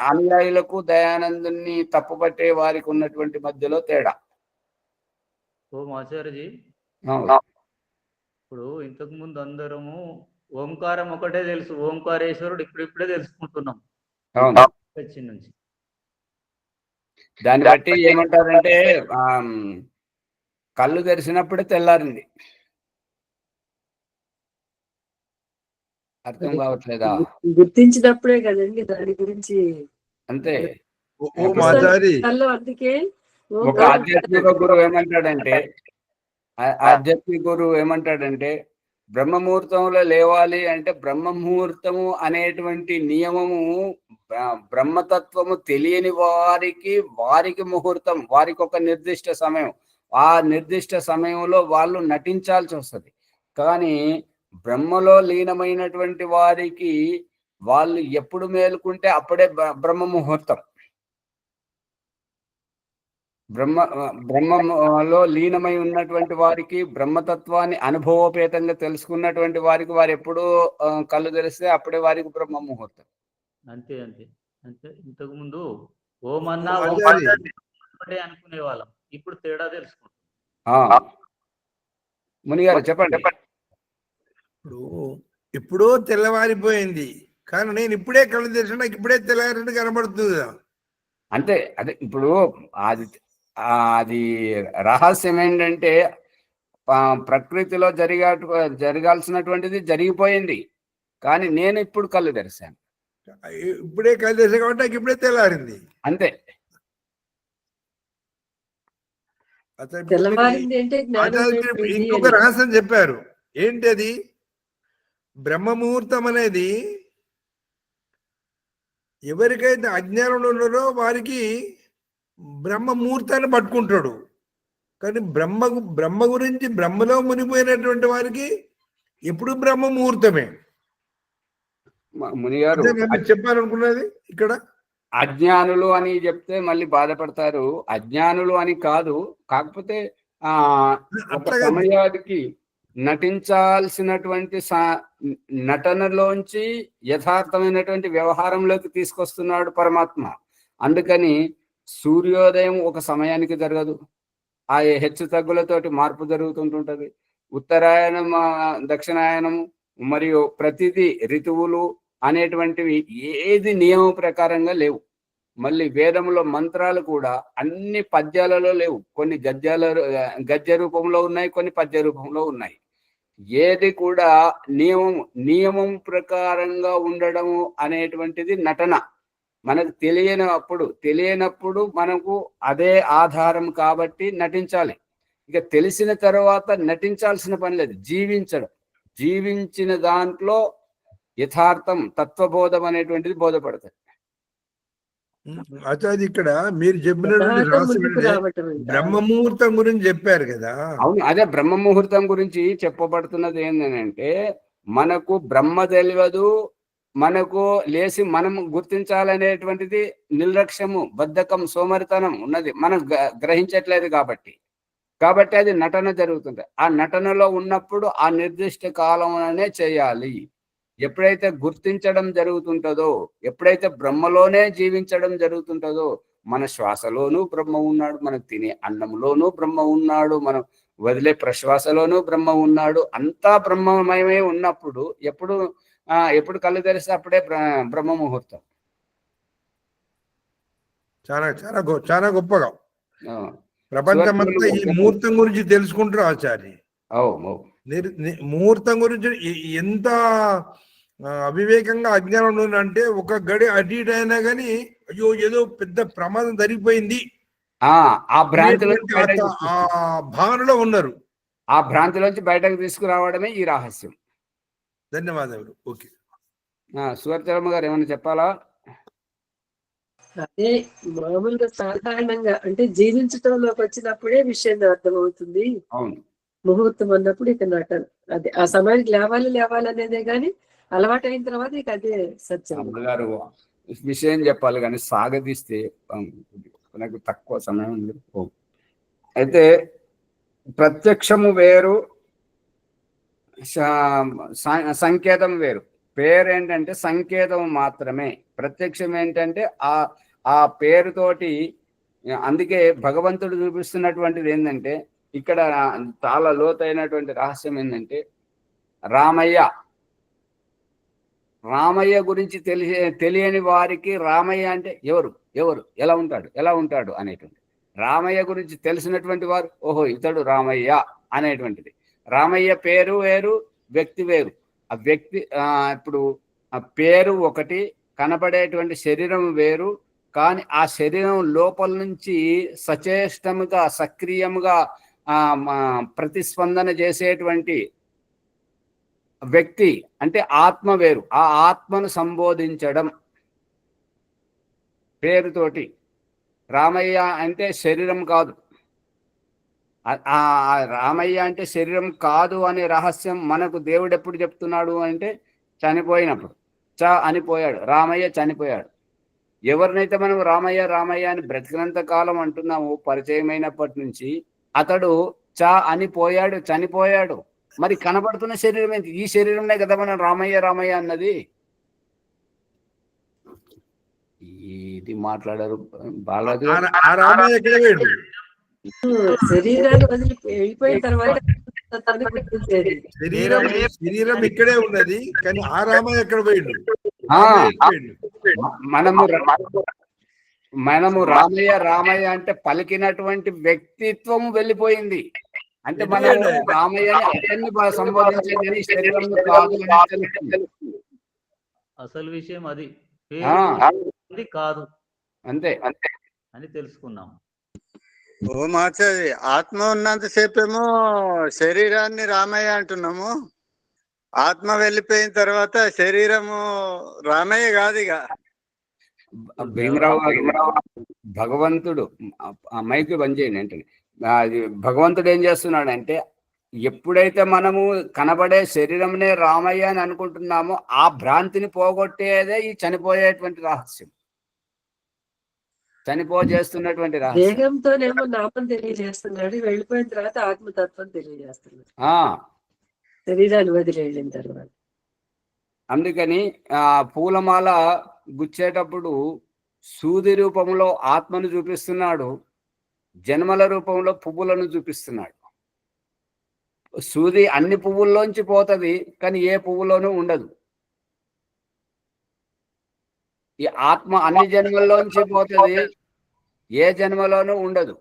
అనుయాయులకు దయానందుని తప్పుపట్టే వారికి ఉన్నటువంటి మధ్యలో తేడా. ఓం ఆచార్యజీ, ఇప్పుడు ఇంతకు ముందు అందరము ఓంకారం ఒకటే తెలుసు, ఓంకారేశ్వరుడు ఇప్పుడిప్పుడే తెలుసుకుంటున్నాం నుంచి. దాన్ని బట్టి ఏమంటారంటే కళ్ళు తెరిచినప్పుడే తెల్లారింది. అర్థం కావట్లేదా? గుర్తించినప్పుడే కదండి దాని గురించి. అంతే. అందుకే ఒక ఆధ్యాత్మిక గురువు ఏమంటాడంటే బ్రహ్మముహూర్తంలో లేవాలి అంటే బ్రహ్మముహూర్తము అనేటువంటి నియమము బ్రహ్మతత్వము తెలియని వారికి ముహూర్తం, వారికి ఒక నిర్దిష్ట సమయం, ఆ నిర్దిష్ట సమయంలో వాళ్ళు నటించాల్సి వస్తుంది. కానీ బ్రహ్మలో లీనమైనటువంటి వారికి వాళ్ళు ఎప్పుడు మేలుకుంటే అప్పుడే బ్రహ్మ ముహూర్తం. బ్రహ్మలో లీనమై ఉన్నటువంటి వారికి, బ్రహ్మతత్వాన్ని అనుభవపేతంగా తెలుసుకున్నటువంటి వారికి వారు ఎప్పుడు కళ్ళు తెరిస్తే అప్పుడే వారికి బ్రహ్మ ముహూర్తం. అంతే అంతే అంతే. ఇంతకు ముందు ఓమన్నా అనుకునే వాళ్ళం, ఇప్పుడు తేడా తెలుసుకుంటాం. మునిగారు చెప్పండి. ఇప్పుడు తెల్లవారిపోయింది, కానీ నేను ఇప్పుడే కళ్ళు తెరిచిన, నాకు ఇప్పుడే తెల్లవారినట్టు కనబడుతుంది. అంతే. అదే ఇప్పుడు అది రహస్యం ఏంటంటే ప్రకృతిలో జరగాల్సినటువంటిది జరిగిపోయింది, కానీ నేను ఇప్పుడు కళ్ళు తెరిచాను. ఇప్పుడే కళ్ళు తెరిచా కాబట్టి నాకు ఇప్పుడే తెల్లారింది. అంతే. ఇంకొక రహస్యం చెప్పారు. ఏంటి అది? బ్రహ్మముహూర్తం అనేది ఎవరికైతే అజ్ఞానంలో ఉన్నారో వారికి బ్రహ్మముహూర్తాన్ని పట్టుకుంటాడు. కానీ బ్రహ్మ గురించి బ్రహ్మలో మునిపోయినటువంటి వారికి ఎప్పుడు బ్రహ్మ ముహూర్తమే. మునిగారు చెప్పాలనుకున్నది ఇక్కడ అజ్ఞానులు అని చెప్తే మళ్ళీ బాధపడతారు. అజ్ఞానులు అని కాదు, కాకపోతే ఒక సమయానికి నటించాల్సినటువంటి నటనలోంచి యథార్థమైనటువంటి వ్యవహారంలోకి తీసుకొస్తున్నాడు పరమాత్మ. అందుకని సూర్యోదయం ఒక సమయానికి జరగదు, ఆ హెచ్చు తగ్గులతోటి మార్పు జరుగుతుంటుంటది. ఉత్తరాయణం, దక్షిణాయనం మరియు ప్రతిదీ ఋతువులు అనేటువంటివి ఏది నియమం ప్రకారంగా లేవు. మళ్ళీ వేదంలో మంత్రాలు కూడా అన్ని పద్యాలలో లేవు, కొన్ని గద్య రూపంలో ఉన్నాయి, కొన్ని పద్య రూపంలో ఉన్నాయి. ఏది కూడా నియమం ప్రకారంగా ఉండడము అనేటువంటిది నటన. మనకు తెలియనప్పుడు మనకు అదే ఆధారం కాబట్టి నటించాలి. ఇక తెలిసిన తర్వాత నటించాల్సిన పని లేదు, జీవించిన దాంట్లో యథార్థం, తత్వబోధం అనేటువంటిది బోధపడుతుంది. ఆచార్య ఇక్కడ మీరు చెప్పినటువంటి బ్రహ్మముహూర్తం గురించి చెప్పారు కదా. అవును, అదే బ్రహ్మముహూర్తం గురించి చెప్పబడుతున్నది ఏంటంటే మనకు బ్రహ్మ తెలియదు, మనకు లేసి మనం గుర్తించాలనేటువంటిది నిర్లక్ష్యము, బద్ధకం, సోమరితనం ఉన్నది, మనం గ్రహించట్లేదు కాబట్టి అది నటన జరుగుతుంది. ఆ నటనలో ఉన్నప్పుడు ఆ నిర్దిష్ట కాలంలోనే చేయాలి. ఎప్పుడైతే గుర్తించడం జరుగుతుంటుందో, ఎప్పుడైతే బ్రహ్మలోనే జీవించడం జరుగుతుంటుందో, మన శ్వాసలోనూ బ్రహ్మ ఉన్నాడు, మనం తినే అన్నంలోనూ బ్రహ్మ ఉన్నాడు, మనం వదిలే ప్రశ్వాసలోనూ బ్రహ్మ ఉన్నాడు, అంతా బ్రహ్మమయమే ఉన్నప్పుడు ఎప్పుడు ఎప్పుడు కళ్ళు తెరిస్తే అప్పుడే బ్రహ్మ ముహూర్తం. చాలా చాలా చాలా గొప్పగా ఆ, ప్రపంచమంతా ఈ ముహూర్తం గురించి తెలుసుకుంటారు ఆచార్య. ముహూర్తం గురించి ఎంత అవివేకంగా అజ్ఞానం అంటే ఒక గడి అటు ఇటు అయినా కానీ అయ్యో ఏదో పెద్ద ప్రమాదం జరిగిపోయింది ఆ భ్రాంతిలో ఆ భావనలో ఉన్నారు. ఆ భ్రాంతిలోంచి బయటకు తీసుకురావడమే ఈ రహస్యం. ధన్యవాదాలు. ఓకే, సువర్చరమ్మ గారు ఏమైనా చెప్పాలా? అదే మామూలుగా సాధారణంగా అంటే జీవించడంలోకి వచ్చినప్పుడే విషయం అర్థమవుతుంది. అవును, ముహూర్తం అన్నప్పుడు ఇక నటన అదే ఆ సమయానికి లేవాలి అనేదే గాని అలవాటు అయిన తర్వాత ఇక అదే సత్యం. గారు విషయం చెప్పాలి కానీ సాగదీస్తే నాకు తక్కువ సమయం ఉంది. అయితే ప్రత్యక్షము వేరు, సంకేతం వేరు. పేరు ఏంటంటే సంకేతం మాత్రమే. ప్రత్యక్షం ఏంటంటే ఆ పేరుతోటి. అందుకే భగవంతుడు చూపిస్తున్నటువంటిది ఏంటంటే ఇక్కడ చాలా లోతైనటువంటి రహస్యం ఏంటంటే రామయ్య గురించి తెలియని వారికి రామయ్య అంటే ఎవరు ఎలా ఉంటాడు అనేటువంటి. రామయ్య గురించి తెలిసినటువంటి వారు ఓహో ఇతడు రామయ్య అనేటువంటిది. రామయ్య పేరు వేరు, వ్యక్తి వేరు. ఆ వ్యక్తి ఇప్పుడు ఆ పేరు ఒకటి, కనబడేటువంటి శరీరం వేరు. కానీ ఆ శరీరం లోపల నుంచి సచేష్టముగా సక్రియంగా ప్రతిస్పందన చేసేటువంటి వ్యక్తి అంటే ఆత్మ వేరు. ఆ ఆత్మను సంబోధించడం పేరుతోటి. రామయ్య అంటే శరీరం కాదు. రామయ్య అంటే శరీరం కాదు అనే రహస్యం మనకు దేవుడు ఎప్పుడు చెప్తున్నాడు అంటే చనిపోయినప్పుడు. అనిపోయాడు, రామయ్య చనిపోయాడు. ఎవరినైతే మనం రామయ్య అని బ్రతికినంత కాలం అంటున్నాము, పరిచయమైనప్పటి నుంచి అతడు అనిపోయాడు, చనిపోయాడు. మరి కనబడుతున్న శరీరం ఏంటి? ఈ శరీరంలో కదా మనం రామయ్య అన్నది. ఇది మాట్లాడారు బాలాజీ. శరీరాన్ని వదిలి వెళ్ళిపోయిన తర్వాత శరీరం ఇక్కడే ఉన్నది కానీ ఆ రామయ్య ఎక్కడ పోయిండు? మనము రామయ్య అంటే పలికినటువంటి వ్యక్తిత్వం వెళ్ళిపోయింది. అంటే మనం రామయ్యని సంబోధించేది శరీరం కాదు. అసలు విషయం అది కాదు అంతే అని తెలుసుకున్నాం. ఓ మాచారి, ఆత్మ ఉన్నంతసేపేమో శరీరాన్ని రామయ్య అంటున్నాము. ఆత్మ వెళ్ళిపోయిన తర్వాత శరీరము రామయ్య కాదు. ఇక భీమరావు భగవంతుడు మైకి బంద్ చేయండి అంటే అది భగవంతుడు ఏం చేస్తున్నాడంటే ఎప్పుడైతే మనము కనబడే శరీరంనే రామయ్య అని అనుకుంటున్నామో ఆ భ్రాంతిని పోగొట్టేదే ఈ చనిపోయేటువంటి రహస్యం, చేస్తున్నటువంటి రహస్యం. దేహంతోనేమో నామం తెలియజేస్తున్నాడు, వెళ్ళిపోయిన తర్వాత ఆత్మతత్వం తెలియజేస్తున్నాడు శరీరాన్ని వదిలి వెళ్ళిన తర్వాత. అందుకని పూలమాల గుచ్చేటప్పుడు సూది రూపంలో ఆత్మను చూపిస్తున్నాడు, జన్మల రూపంలో పువ్వులను చూపిస్తున్నాడు. సూది అన్ని పువ్వుల్లోంచి పోతుంది కానీ ఏ పువ్వులోనూ ఉండదు. ఈ ఆత్మ అన్ని జన్మల్లోంచి పోతుంది, ఏ జన్మలోనూ ఉండదు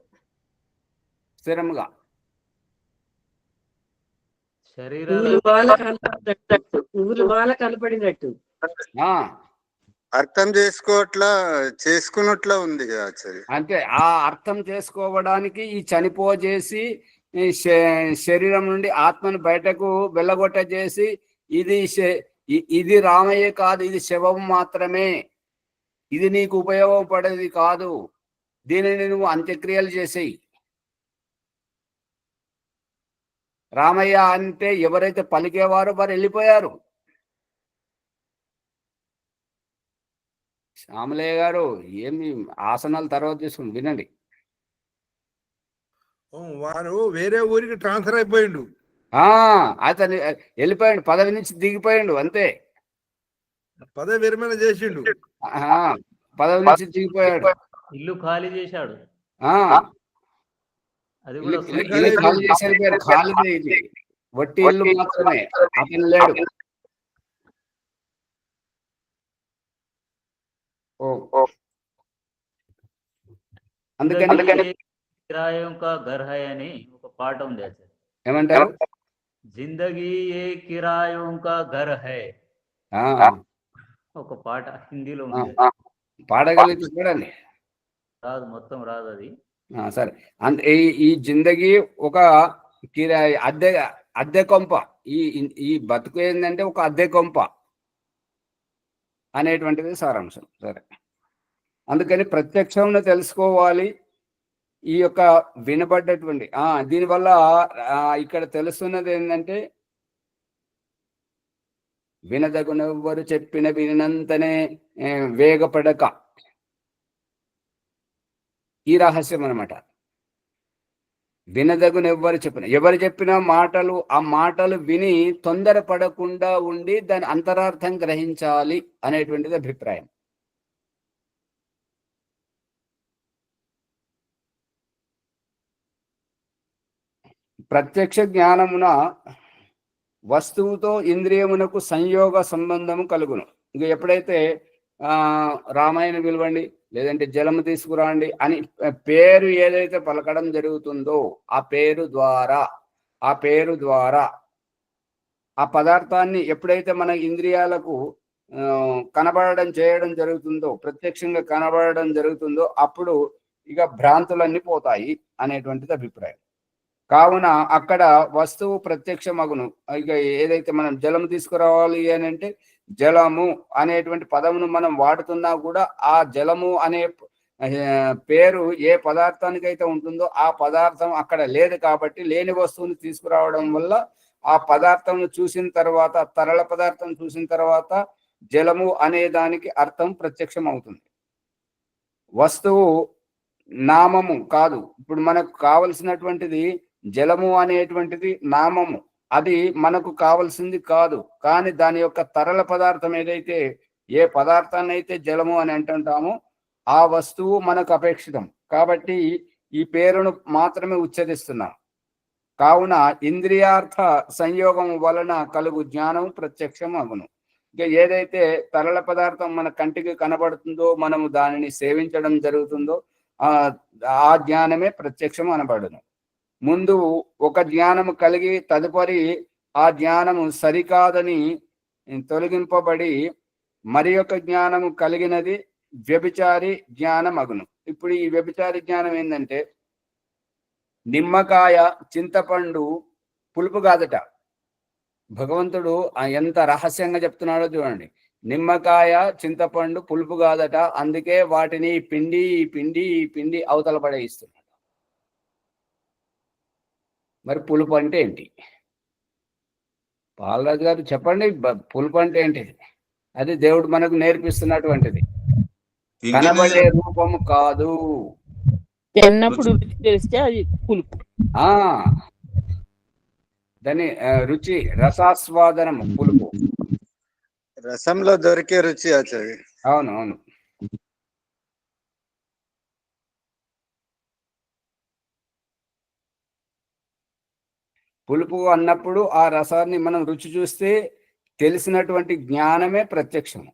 స్థిరంగా. కనపడినట్టు అర్థం చేసుకున్నట్లా ఉంది అంటే ఆ అర్థం చేసుకోవడానికి ఈ చనిపోజేసి శరీరం నుండి ఆత్మను బయటకు వెళ్ళగొట్టజేసి ఇది రామయ్య కాదు, ఇది శవం మాత్రమే, ఇది నీకు ఉపయోగపడేది కాదు, దీనిని నువ్వు అంత్యక్రియలు చేసేయి. రామయ్య అంటే ఎవరైతే పలికేవారో వారు వెళ్ళిపోయారు. శ్యామలయ్య గారు ఏమి ఆసనాలు తర్వాత తీసుకుని వినండి. వారు వేరే ఊరికి ట్రాన్స్ఫర్ అయిపోయిండు. అతను వెళ్ళిపోయాడు, పదవి నుంచి దిగిపోయిండు అంతే. పదవి విరమణ చేసిండు, పదవి నుంచి దిగిపోయాడు, ఇల్లు ఖాళీ చేశాడు. అది ఖాళీ చేశారు, ఖాళీ వట్టి ఇల్లు మాత్రమే, అతను లేడు. ఓ అందుకని కిరాయం కా ఘర్ హై అని ఒక పాట ఉంది ఆచార్య. ఏమంటారు? జిందగీ ఏ కిరాయం కా ఘర్ హై, ఒక పాట హిందీలో ఉంది. పాడగలిగితే చూడండి. రాదు, మొత్తం రాదు అది. సరే, ఈ జిందగీ ఒక కిరాయి అద్దె కొంప. ఈ బతుకు ఏంటంటే ఒక అద్దె కొంప అనేటువంటిది సారాంశం. సరే, అందుకని ప్రత్యక్షంను తెలుసుకోవాలి. ఈ యొక్క వినబడ్డటువంటి దీనివల్ల ఇక్కడ తెలుస్తున్నది ఏంటంటే, వినదగునెవ్వరు చెప్పిన వినంతనే వేగపడక, ఈ రహస్యం అనమాట. వినదగునెవ్వరు ఎవరు చెప్పిన మాటలు, ఆ మాటలు విని తొందరపడకుండా ఉండి దాని అంతరార్థం గ్రహించాలి అనేటువంటిది అభిప్రాయం. ప్రత్యక్ష జ్ఞానమున వస్తువుతో ఇంద్రియమునకు సంయోగ సంబంధము కలుగును. ఇంక ఎప్పుడైతే రామాయణం పిలవండి, లేదంటే జలము తీసుకురండి అని పేరు ఏదైతే పలకడం జరుగుతుందో ఆ పేరు ద్వారా ఆ పదార్థాన్ని ఎప్పుడైతే మన ఇంద్రియాలకు కనబడడం చేయడం జరుగుతుందో, ప్రత్యక్షంగా కనబడడం జరుగుతుందో, అప్పుడు ఇక భ్రాంతులన్నీ పోతాయి అనేటువంటిది అభిప్రాయం. కావున అక్కడ వస్తువు ప్రత్యక్షమగును. ఇక ఏదైతే మనం జలము తీసుకురావాలి అని అంటే, జలము అనేటువంటి పదమును మనం వాడుతున్నా కూడా ఆ జలము అనే పేరు ఏ పదార్థానికైతే ఉంటుందో ఆ పదార్థం అక్కడ లేదు. కాబట్టి లేని వస్తువుని తీసుకురావడం వల్ల ఆ పదార్థం చూసిన తర్వాత, తరల పదార్థం చూసిన తర్వాత జలము అనే దానికి అర్థం ప్రత్యక్షం అవుతుంది. వస్తువు నామము కాదు. ఇప్పుడు మనకు కావలసినటువంటిది జలము అనేటువంటిది నామము, అది మనకు కావలసింది కాదు. కానీ దాని యొక్క తరల పదార్థం ఏదైతే, ఏ పదార్థాన్ని అయితే జలము అని అంటుంటామో ఆ వస్తువు మనకు అపేక్షితం. కాబట్టి ఈ పేరును మాత్రమే ఉచ్చరిస్తున్నాం. కావున ఇంద్రియార్థ సంయోగం వలన కలుగు జ్ఞానం ప్రత్యక్షం అగును. ఇక ఏదైతే తరల పదార్థం మన కంటికి కనబడుతుందో, మనము దానిని సేవించడం జరుగుతుందో ఆ జ్ఞానమే ప్రత్యక్షం అనబడును. ముందు ఒక జ్ఞానము కలిగి తదుపరి ఆ జ్ఞానము సరికాదని తొలగింపబడి మరి యొక్క జ్ఞానము కలిగినది వ్యభిచారి జ్ఞానం అగును. ఇప్పుడు ఈ వ్యభిచారి జ్ఞానం ఏంటంటే, నిమ్మకాయ చింతపండు పులుపు కాదట. భగవంతుడు ఎంత రహస్యంగా చెప్తున్నాడో చూడండి. నిమ్మకాయ చింతపండు పులుపు కాదట, అందుకే వాటిని పిండి పిండి పిండి అవతల పడేయిస్తున్నాడు. మరి పులుపు అంటే ఏంటి? పాలరాజు గారు చెప్పండి, పులుపు అంటే ఏంటిది? అది దేవుడు మనకు నేర్పిస్తున్నటువంటిది. కనబడే రూపము కాదు, తెలిస్తే అది పులుపు. దాని రుచి, రసాస్వాదనము పులుపు, రసంలో దొరికే రుచి ఆచార్య. అవును. పులుపు అన్నప్పుడు ఆ రసాన్ని మనం రుచి చూస్తే తెలిసినటువంటి జ్ఞానమే ప్రత్యక్షము.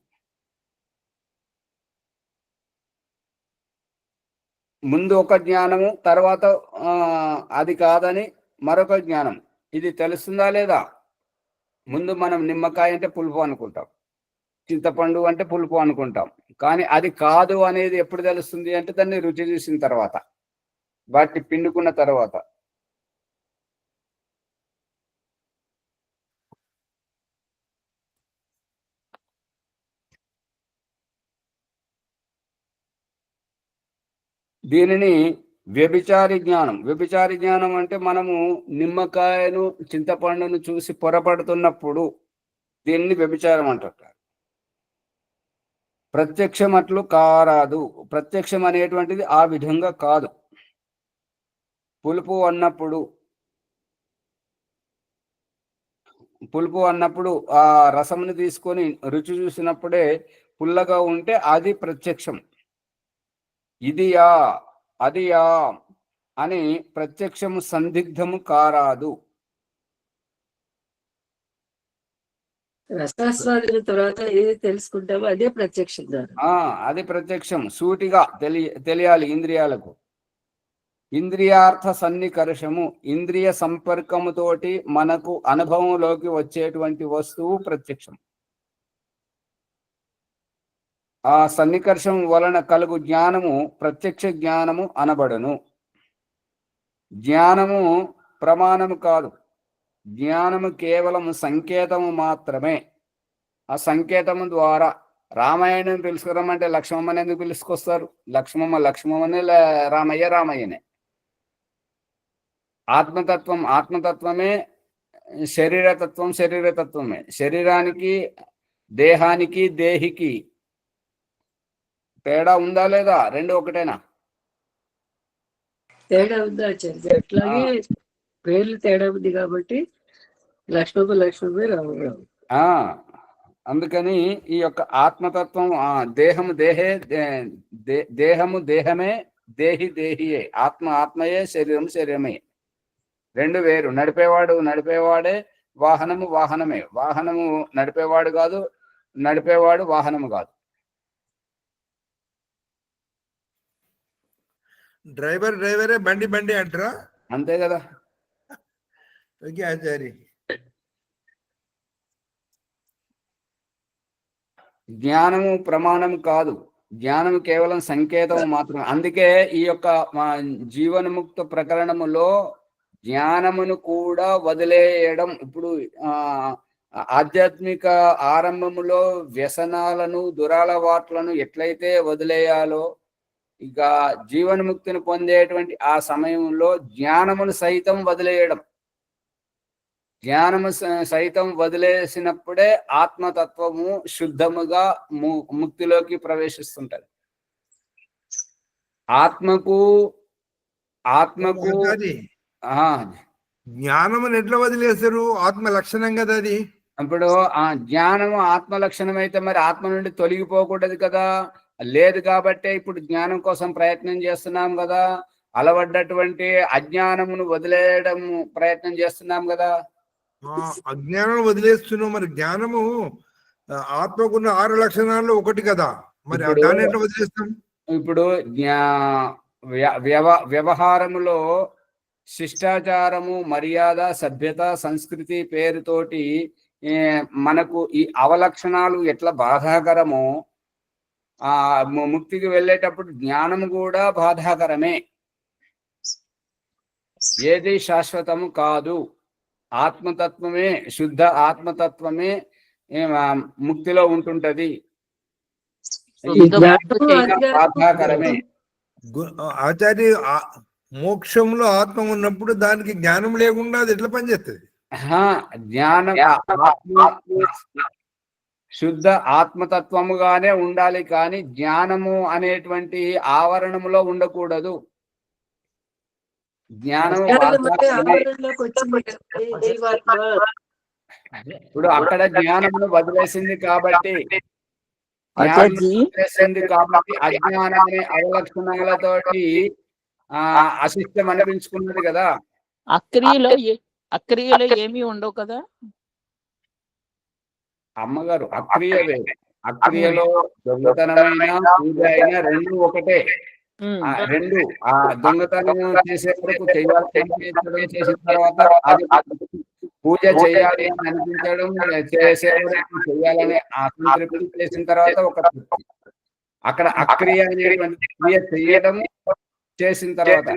ముందు ఒక జ్ఞానము, తర్వాత అది కాదని మరొక జ్ఞానం. ఇది తెలుస్తుందా లేదా? ముందు మనం నిమ్మకాయ అంటే పులుపు అనుకుంటాం, చింతపండు అంటే పులుపు అనుకుంటాం. కానీ అది కాదు అనేది ఎప్పుడు తెలుస్తుంది అంటే దాన్ని రుచి చూసిన తర్వాత, వాటిని పిండుకున్న తర్వాత. దీనిని వ్యభిచారి జ్ఞానం. వ్యభిచారి జ్ఞానం అంటే మనము నిమ్మకాయను చింతపండును చూసి పొరపడుతున్నప్పుడు దీన్ని వ్యభిచారం అంటారు. ప్రత్యక్షం అట్లు కారాదు. ప్రత్యక్షం అనేటువంటిది ఆ విధంగా కాదు. పులుపు అన్నప్పుడు ఆ రసముని తీసుకొని రుచి చూసినప్పుడే పుల్లగా ఉంటే అది ప్రత్యక్షం. ఇదియా అదియా అని ప్రత్యక్షము సందిగ్ధము కారాదు. రసాస్వాదన తర్వాత ఏది తెలుసుకుంటామో అదే ప్రత్యక్ష జ్ఞానం. అది ప్రత్యక్షం, సూటిగా తెలియాలి ఇంద్రియాలకు. ఇంద్రియార్థ సన్నికర్షము, ఇంద్రియ సంపర్కముతోటి మనకు అనుభవంలోకి వచ్చేటువంటి వస్తువు ప్రత్యక్షం. ఆ సన్నికర్షం వలన కలుగు జ్ఞానము ప్రత్యక్ష జ్ఞానము అనబడును. జ్ఞానము ప్రమాణము కాదు, జ్ఞానము కేవలం సంకేతము మాత్రమే. ఆ సంకేతము ద్వారా రామాయణం పిలుచుకురమ్మంటే లక్ష్మమ్మని ఎందుకు పిలుచుకొస్తారు? లక్ష్మమ్మనే, రామయ్య రామయ్యనే. ఆత్మతత్వం ఆత్మతత్వమే, శరీరతత్వం శరీరతత్వమే. శరీరానికి దేహానికి దేహికి తేడా ఉందా లేదా? రెండు ఒకటేనా? తేడా ఉందా ఆచార్య? అట్లాగే పేర్లు తేడా ఉంది కాబట్టి లక్ష్మమే రాము. అందుకని ఈ యొక్క ఆత్మతత్వం, దేహము దేహే, దేహము దేహమే, దేహి దేహియే, ఆత్మ ఆత్మయే, శరీరము శరీరమే. రెండు వేరు. నడిపేవాడే, వాహనము వాహనమే. వాహనము నడిపేవాడు కాదు, నడిపేవాడు వాహనము కాదు. డ్రైవరే బండి అంటారా? అంతే కదా. ఓకే ఆచార్య. జ్ఞానము ప్రమాణం కాదు, జ్ఞానము కేవలం సంకేతం మాత్రమే. అందుకే ఈ యొక్క జీవన్ముక్త ప్రకరణములో జ్ఞానమును కూడా వదిలేయడం. ఇప్పుడు ఆధ్యాత్మిక ఆరంభములో వ్యసనాలను, దురలవాట్లను ఎట్లయితే వదిలేయాలో, ఇక జీవన్ముక్తిని పొందేటువంటి ఆ సమయంలో జ్ఞానమును సైతం వదిలేయడం. జ్ఞానము సైతం వదిలేసినప్పుడే ఆత్మతత్వము శుద్ధముగా ముక్తిలోకి ప్రవేశిస్తుంటది. ఆత్మకు జ్ఞానమును ఎట్లా వదిలేస్తారు? ఆత్మ లక్షణం కదా అది. ఇప్పుడు ఆ జ్ఞానము ఆత్మ లక్షణం అయితే మరి ఆత్మ నుండి తొలగిపోకూడదు కదా. లేదు కాబట్టే ఇప్పుడు జ్ఞానం కోసం ప్రయత్నం చేస్తున్నాం కదా. అలవడ్డటువంటి అజ్ఞానమును వదిలేయడం ప్రయత్నం చేస్తున్నాం కదా. అజ్ఞానం వదిలేస్తున్నాం. మరి జ్ఞానము ఆత్మకున్న 6 లక్షణాల్లో ఒకటి కదా. మరి దాన్ని ఎట్లా వదిలేస్తాం? ఇప్పుడు వ్యవహారములో శిష్టాచారము, మర్యాద, సభ్యత, సంస్కృతి పేరుతోటి మనకు ఈ అవలక్షణాలు ఎట్లా బాధాకరమో, ముక్తికి వెళ్ళేటప్పుడు జ్ఞానము కూడా బాధాకరమే. ఏది శాశ్వతము కాదు. ఆత్మతత్వమే, శుద్ధ ఆత్మతత్వమే ముక్తిలో ఉంటుంటది. బాధాకరమే. ఆచార్య, మోక్షంలో ఆత్మ ఉన్నప్పుడు దానికి జ్ఞానం లేకుండా అది ఎట్లా పనిచేస్తుంది? జ్ఞానం శుద్ధ ఆత్మతత్వముగానే ఉండాలి, కానీ జ్ఞానము అనేటువంటి ఆవరణములో ఉండకూడదు. జ్ఞానము ఇప్పుడు అక్కడ జ్ఞానమును వదిలేసింది కాబట్టి అజ్ఞానం అనే అవలక్షణాలతోటి అశిష్టం అనిపించుకున్నది కదా. అక్రియలో ఏమీ ఉండవు కదా అమ్మగారు. అక్రియలో దొంగతనమైన పూజ అయినా రెండు ఒకటే. రెండు దొంగతనం చేసే వరకు చేసిన తర్వాత అది పూజ చేయాలి అని అనిపించడం, చేసే వరకు చేయాలని అసంతృప్తి చేసిన తర్వాత ఒక తృప్తి. అక్కడ అక్రియ అనేటువంటి క్రియ చేయడం చేసిన తర్వాత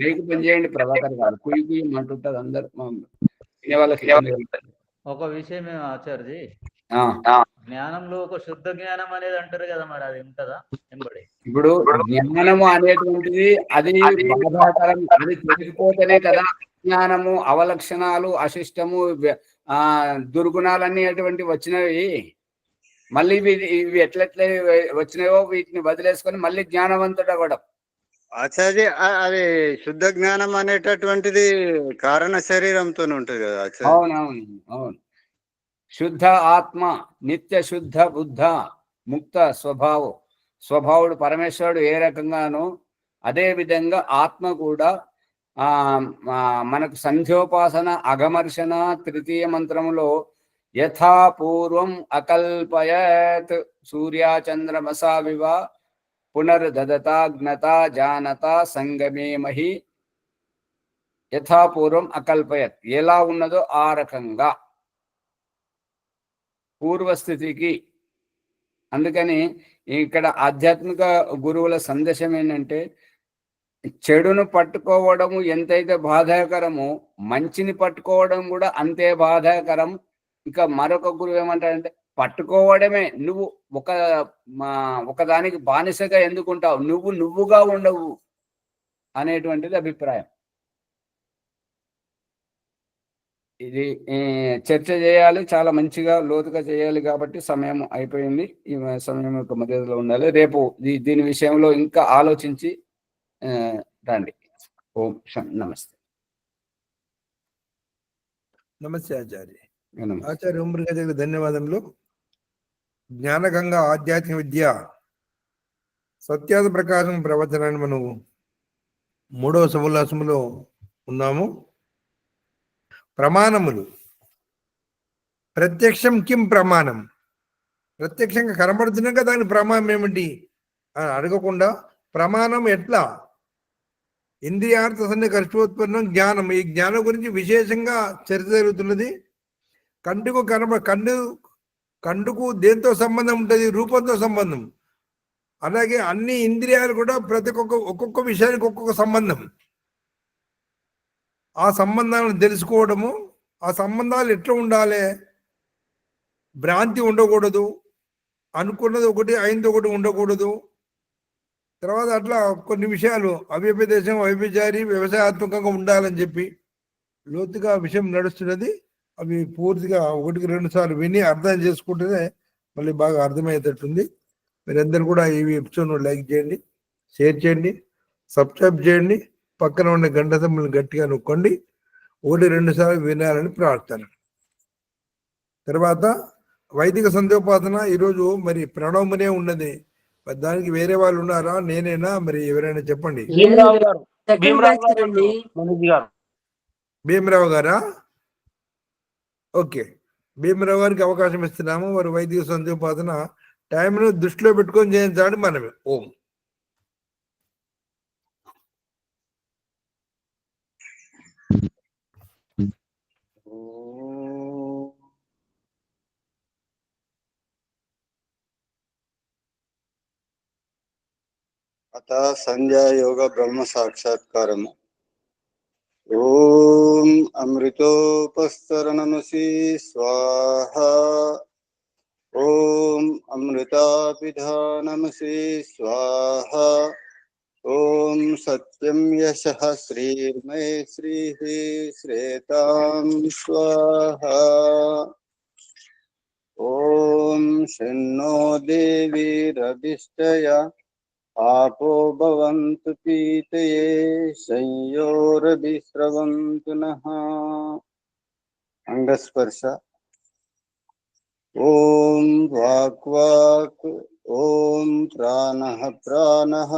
మీకు పని చేయండి ప్రభాకర్ గారు. కుయ్యి అంటుంటది అందరు వాళ్ళకి. ఒక విషయం ఆచార్య, జ్ఞానంలో ఒక శుద్ధ జ్ఞానం అనేది అంటారు కదా, మరి అది ఉంటదా? ఇప్పుడు జ్ఞానము అనేటువంటిది అది బాధాకరం, అది తెలిసిపోతేనే కదా జ్ఞానము, అవలక్షణాలు, అశిష్టము, దుర్గుణాలన్నీ అటువంటి వచ్చినవి. మళ్ళీ ఇవి ఎట్లెట్లా వచ్చినాయో వీటిని వదిలేసుకొని మళ్ళీ జ్ఞానవంతుడు అవ్వడం. ఆచార్య, అది శుద్ధ జ్ఞానం అనేటటువంటిది కారణ శరీరంతో ఉంటుంది కదా ఆచార్య? అవును. శుద్ధ ఆత్మ, నిత్య శుద్ధ బుద్ధ, ముక్త స్వభావుడు పరమేశ్వరుడు ఏ రకంగానో అదే విధంగా ఆత్మ కూడా మనకు సంధ్యోపాసన, అఘమర్షణ, తృతీయ మంత్రంలో యథా పూర్వం అకల్పయత్ సూర్యాచంద్రమసా వివ పునర్దదతాజ్ఞతా జానతా సంగమే మహి. యథాపూర్వం అకల్పయత్, ఎలా ఉన్నదో ఆ రకంగా పూర్వస్థితికి. అందుకని ఇక్కడ ఆధ్యాత్మిక గురువుల సందేశం ఏంటంటే, చెడును పట్టుకోవడము ఎంతైతే బాధాకరమో మంచిని పట్టుకోవడం కూడా అంతే బాధాకరం. ఇంకా మరొక గురువు ఏమంటారంటే, పట్టుకోవడమే, నువ్వు ఒకదానికి బానిసగా ఎందుకుంటావు, నువ్వుగా ఉండవు అనేటువంటిది అభిప్రాయం. ఇది చర్చ చేయాలి, చాలా మంచిగా లోతుగా చేయాలి. కాబట్టి సమయం అయిపోయింది. ఈ సమయం యొక్క మధ్యలో ఉండాలి. రేపు దీని విషయంలో ఇంకా ఆలోచించి రండి. ఓం నమస్తే. నమస్తే ఆచార్య. ఆచార్య ఉమ్మడి గారికి ధన్యవాదములు. జ్ఞానగంగా ఆధ్యాత్మిక విద్య సత్యాద ప్రకాశం ప్రవచనాన్ని మనం 3వ సముల్లాసములో ఉన్నాము. ప్రమాణములు. ప్రత్యక్షం కిం ప్రమాణం, ప్రత్యక్షంగా కనబడుతున్నాక దాని ప్రమాణం ఏమిటి అని అడగకుండా, ప్రమాణం ఎట్లా, ఇంద్రియార్థ సన్నికర్షోత్పన్నం జ్ఞానం. ఈ జ్ఞానం గురించి విశేషంగా చర్చ జరుగుతున్నది. కండుకు దేంతో సంబంధం ఉంటుంది? రూపంతో సంబంధం. అలాగే అన్ని ఇంద్రియాలు కూడా ప్రతి ఒక్కొక్క విషయానికి ఒక్కొక్క సంబంధం. ఆ సంబంధాలను తెలుసుకోవడము, ఆ సంబంధాలు ఎట్లా ఉండాలి, భ్రాంతి ఉండకూడదు, అనుకున్నది ఒకటి అయింది ఒకటి ఉండకూడదు. తర్వాత అట్లా కొన్ని విషయాలు అవ్యపదేశం, వ్యభిచారి, వ్యవసాయాత్మకంగా ఉండాలని చెప్పి లోతుగా విషయం నడుస్తున్నది. అవి పూర్తిగా 1-2 సార్లు విని అర్థం చేసుకుంటేనే మళ్ళీ బాగా అర్థమయ్యేటట్టుంది. మీరందరూ కూడా ఈ ఎపిసోడ్ను లైక్ చేయండి, షేర్ చేయండి, సబ్స్క్రైబ్ చేయండి, పక్కన ఉన్న గంట సింబల్ని గట్టిగా నొక్కండి. 1-2 సార్లు వినాలని ప్రార్థన. తర్వాత వైదిక సంధ్యోపాసన ఈరోజు మరి ప్రణవమునే ఉన్నది. దానికి వేరే వాళ్ళు ఉన్నారా, నేనేనా, మరి ఎవరైనా చెప్పండి. భీమరావు గారా? ఓకే, భీమరావు గారికి అవకాశం ఇస్తున్నాము. వారు వైదిక సంధ్యోపాసన టైంను దృష్టిలో పెట్టుకొని చేయించాలి మనమే. ఓం. అత సంధ్యా యోగ బ్రహ్మ సాక్షాత్కారము. ఓం అమృతోపస్తరణమసి స్వాహ. ఓం అమృతాపిధానమసి స్వాహ. ఓం సత్యం యశః శ్రీర్మే శ్రీః శ్రేతాం స్వాహ. ఓం శన్నో దేవీరభిష్టయ आपो भवन्तु पीतये संयोरभिस्रवन्तु नः. अंगस्पर्श. ओम वाक् ओम प्राणः प्राणः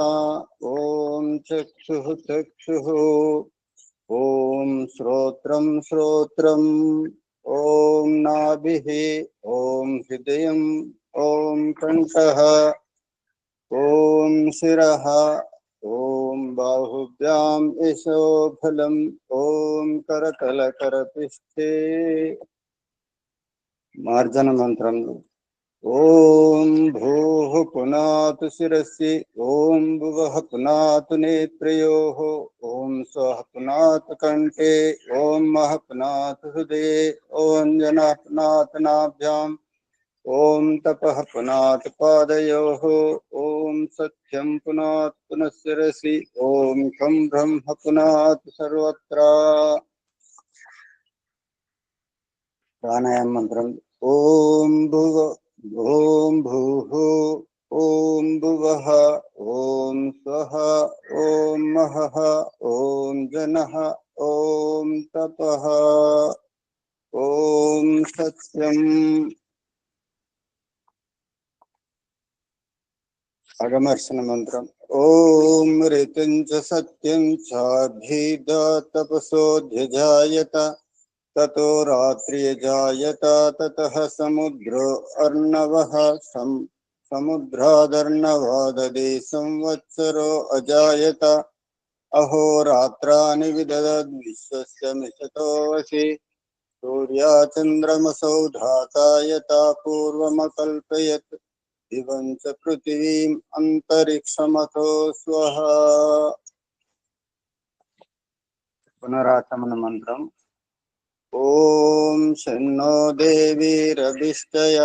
ओम चक्षुः चक्षुः ओम श्रोत्रं श्रोत्रम् ओम नाभिः ओम हृदयम् ओम कण्ठः ओम शिरः ओम बाहुभ्यां यशोफलम् ओम करतलकरपृष्ठे. मार्जन मंत्रम्. ओम भूः पुनातु शिरसि ओम भुवः पुनातु नेत्रयोः ओम स्वः पुनातु कण्ठे ओम महः पुनातु हृदये ओम जनः पुनातु नाभ्याम् ओम तपः पुनातु पादयोः ओम सत्यं पुनातु पुनः शिरसि ओम खं ब्रह्म पुनातु सर्वत्र. प्राणायाम मंत्रम्. ओम भूः ओम भुवः ओम स्वः ओम महः ओम जनः ओम तपः ओम सत्यम्. अगमर्शन मंत्रम्. ओम ऋतं च सत्यं च भीदा तपसोऽध्यजायत ततो रात्रिर्जायत ततः समुद्रो अर्णवः समुद्रादर्णवाददे संवत्सरो अजायत अहोरात्राणि विदधद्विश्वस्य मिषतो वसि सूर्याचन्द्रमसौ धाता यथा पूर्वमकल्पयत् दिवं च पृथिवीम् अन्तरिक्षमथो स्वः। पुनराचमन मंत्रम्। ओम शन्नो देवीरभिष्टय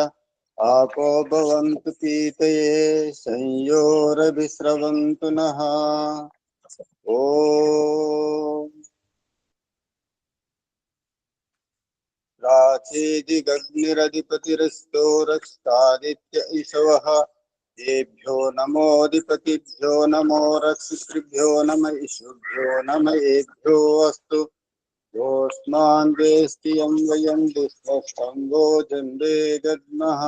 आपो भवन्तु पीतये संयोरभिस्रवन्तु नः। ओम राचेदिगग्निरधिपतिरस्तो रक्षादित्य ईशवः येभ्यो नमोऽधिपतिभ्यो नमो रक्षितृभ्यो नम ईशुभ्यो नम येभ्यो अस्तु योऽस्मान् वेष्टि यं वयं दुष्टस्तम्भो जम्बे दद्मः।